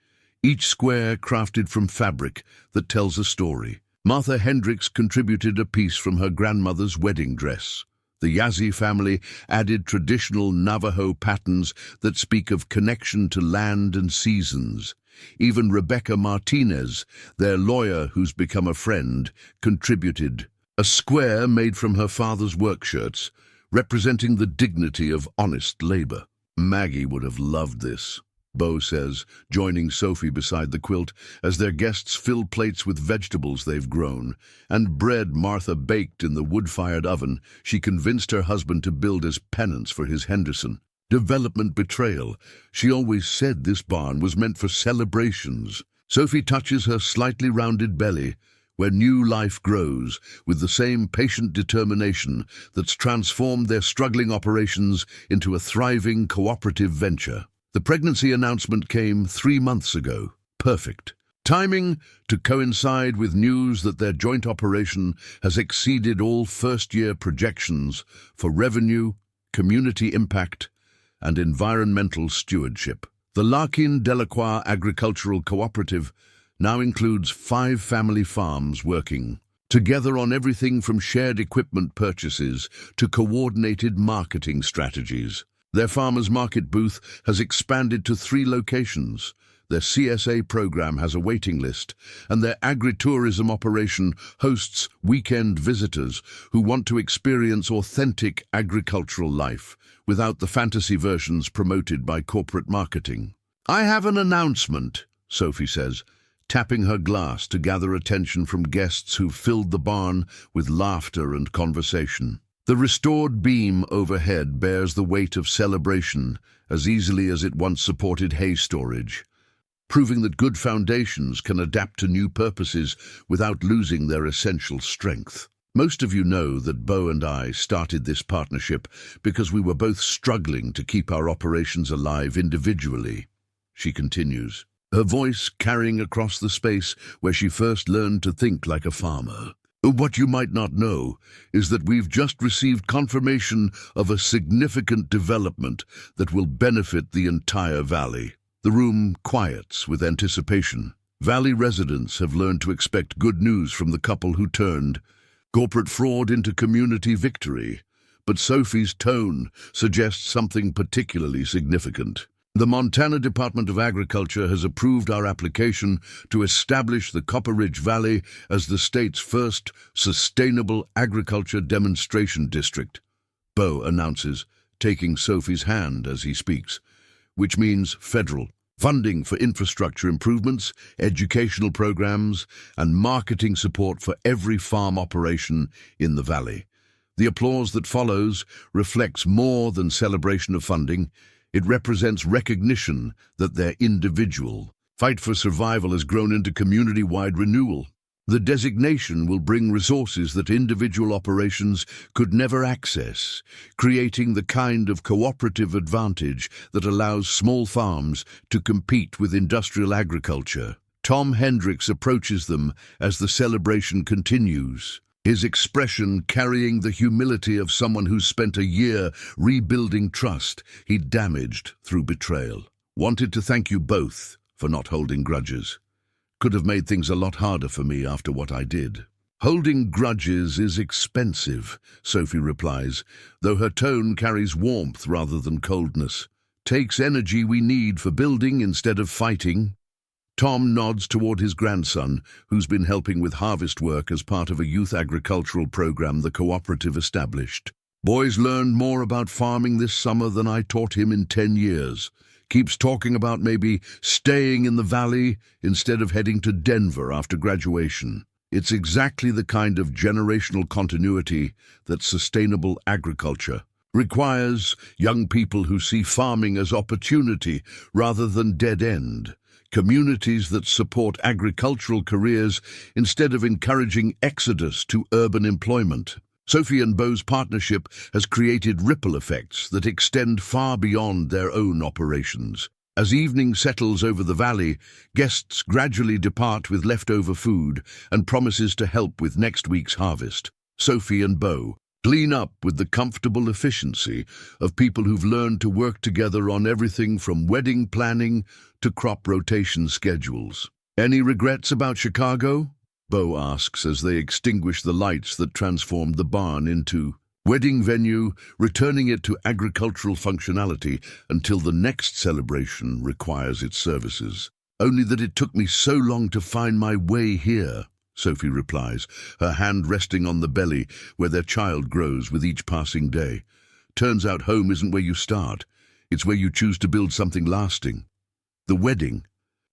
Speaker 1: each square crafted from fabric that tells a story. Martha Hendricks contributed a piece from her grandmother's wedding dress. The Yazzie family added traditional Navajo patterns that speak of connection to land and seasons. Even Rebecca Martinez, their lawyer who's become a friend, contributed a square made from her father's work shirts, representing the dignity of honest labor. Maggie would have loved this, Beau says, joining Sophie beside the quilt as their guests fill plates with vegetables they've grown, and bread Martha baked in the wood-fired oven she convinced her husband to build as penance for his Henderson Development betrayal. She always said this barn was meant for celebrations. Sophie touches her slightly rounded belly, where new life grows with the same patient determination that's transformed their struggling operations into a thriving cooperative venture. The pregnancy announcement came 3 months ago. Perfect timing to coincide with news that their joint operation has exceeded all first-year projections for revenue, community impact, and environmental stewardship. The Larkin Delacroix Agricultural Cooperative now includes 5 family farms working together on everything from shared equipment purchases to coordinated marketing strategies. Their farmers market booth has expanded to 3 locations. Their CSA program has a waiting list, and their agritourism operation hosts weekend visitors who want to experience authentic agricultural life without the fantasy versions promoted by corporate marketing. "I have an announcement," Sophie says, tapping her glass to gather attention from guests who've filled the barn with laughter and conversation. The restored beam overhead bears the weight of celebration as easily as it once supported hay storage, proving that good foundations can adapt to new purposes without losing their essential strength. "Most of you know that Beau and I started this partnership because we were both struggling to keep our operations alive individually," she continues, her voice carrying across the space where she first learned to think like a farmer. "What you might not know is that we've just received confirmation of a significant development that will benefit the entire valley." The room quiets with anticipation. Valley residents have learned to expect good news from the couple who turned corporate fraud into community victory, but Sophie's tone suggests something particularly significant. "The Montana Department of Agriculture has approved our application to establish the Copper Ridge Valley as the state's first sustainable agriculture demonstration district," Beau announces, taking Sophie's hand as he speaks, "which means federal funding for infrastructure improvements, educational programs, and marketing support for every farm operation in the valley." The applause that follows reflects more than celebration of funding. It represents recognition that their individual fight for survival has grown into community-wide renewal. The designation will bring resources that individual operations could never access, creating the kind of cooperative advantage that allows small farms to compete with industrial agriculture. Tom Hendricks approaches them as the celebration continues, his expression carrying the humility of someone who spent a year rebuilding trust he'd damaged through betrayal. "Wanted to thank you both for not holding grudges. Could have made things a lot harder for me after what I did." "Holding grudges is expensive," Sophie replies, though her tone carries warmth rather than coldness. "Takes energy we need for building instead of fighting." Tom nods toward his grandson, who's been helping with harvest work as part of a youth agricultural program the cooperative established. "Boys learned more about farming this summer than I taught him in 10 years. Keeps talking about maybe staying in the valley instead of heading to Denver after graduation." It's exactly the kind of generational continuity that sustainable agriculture requires: young people who see farming as opportunity rather than dead end, communities that support agricultural careers instead of encouraging exodus to urban employment. Sophie and Beau's partnership has created ripple effects that extend far beyond their own operations. As evening settles over the valley, guests gradually depart with leftover food and promises to help with next week's harvest. Sophie and Beau clean up with the comfortable efficiency of people who've learned to work together on everything from wedding planning to crop rotation schedules. "Any regrets about Chicago?" Beau asks as they extinguish the lights that transformed the barn into wedding venue, returning it to agricultural functionality until the next celebration requires its services. "Only that it took me so long to find my way here," Sophie replies, her hand resting on the belly where their child grows with each passing day. "Turns out home isn't where you start, it's where you choose to build something lasting." The wedding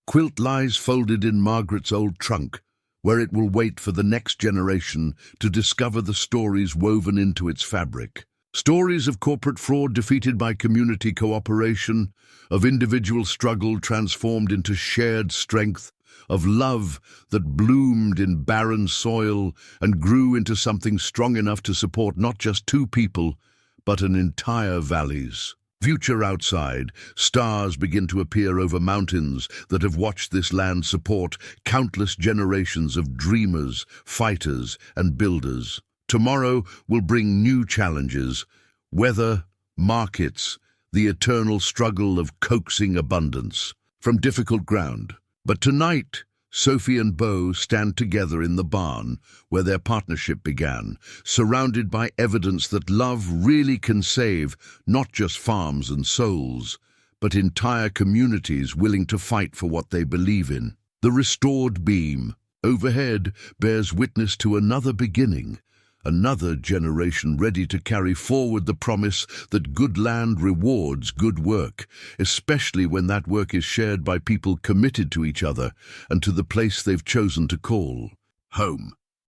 Speaker 1: quilt lies folded in Margaret's old trunk, where it will wait for the next generation to discover the stories woven into its fabric. Stories of corporate fraud defeated by community cooperation, of individual struggle transformed into shared strength, of love that bloomed in barren soil and grew into something strong enough to support not just 2 people, but an entire valley's future. Outside, stars begin to appear over mountains that have watched this land support countless generations of dreamers, fighters, and builders. Tomorrow will bring new challenges: weather, markets, the eternal struggle of coaxing abundance from difficult ground. But tonight, Sophie and Beau stand together in the barn where their partnership began, surrounded by evidence that love really can save not just farms and souls, but entire communities willing to fight for what they believe in. The restored beam overhead bears witness to another beginning, another generation ready to carry forward the promise that good land rewards good work, especially when that work is shared by people committed to each other and to the place they've chosen to call home.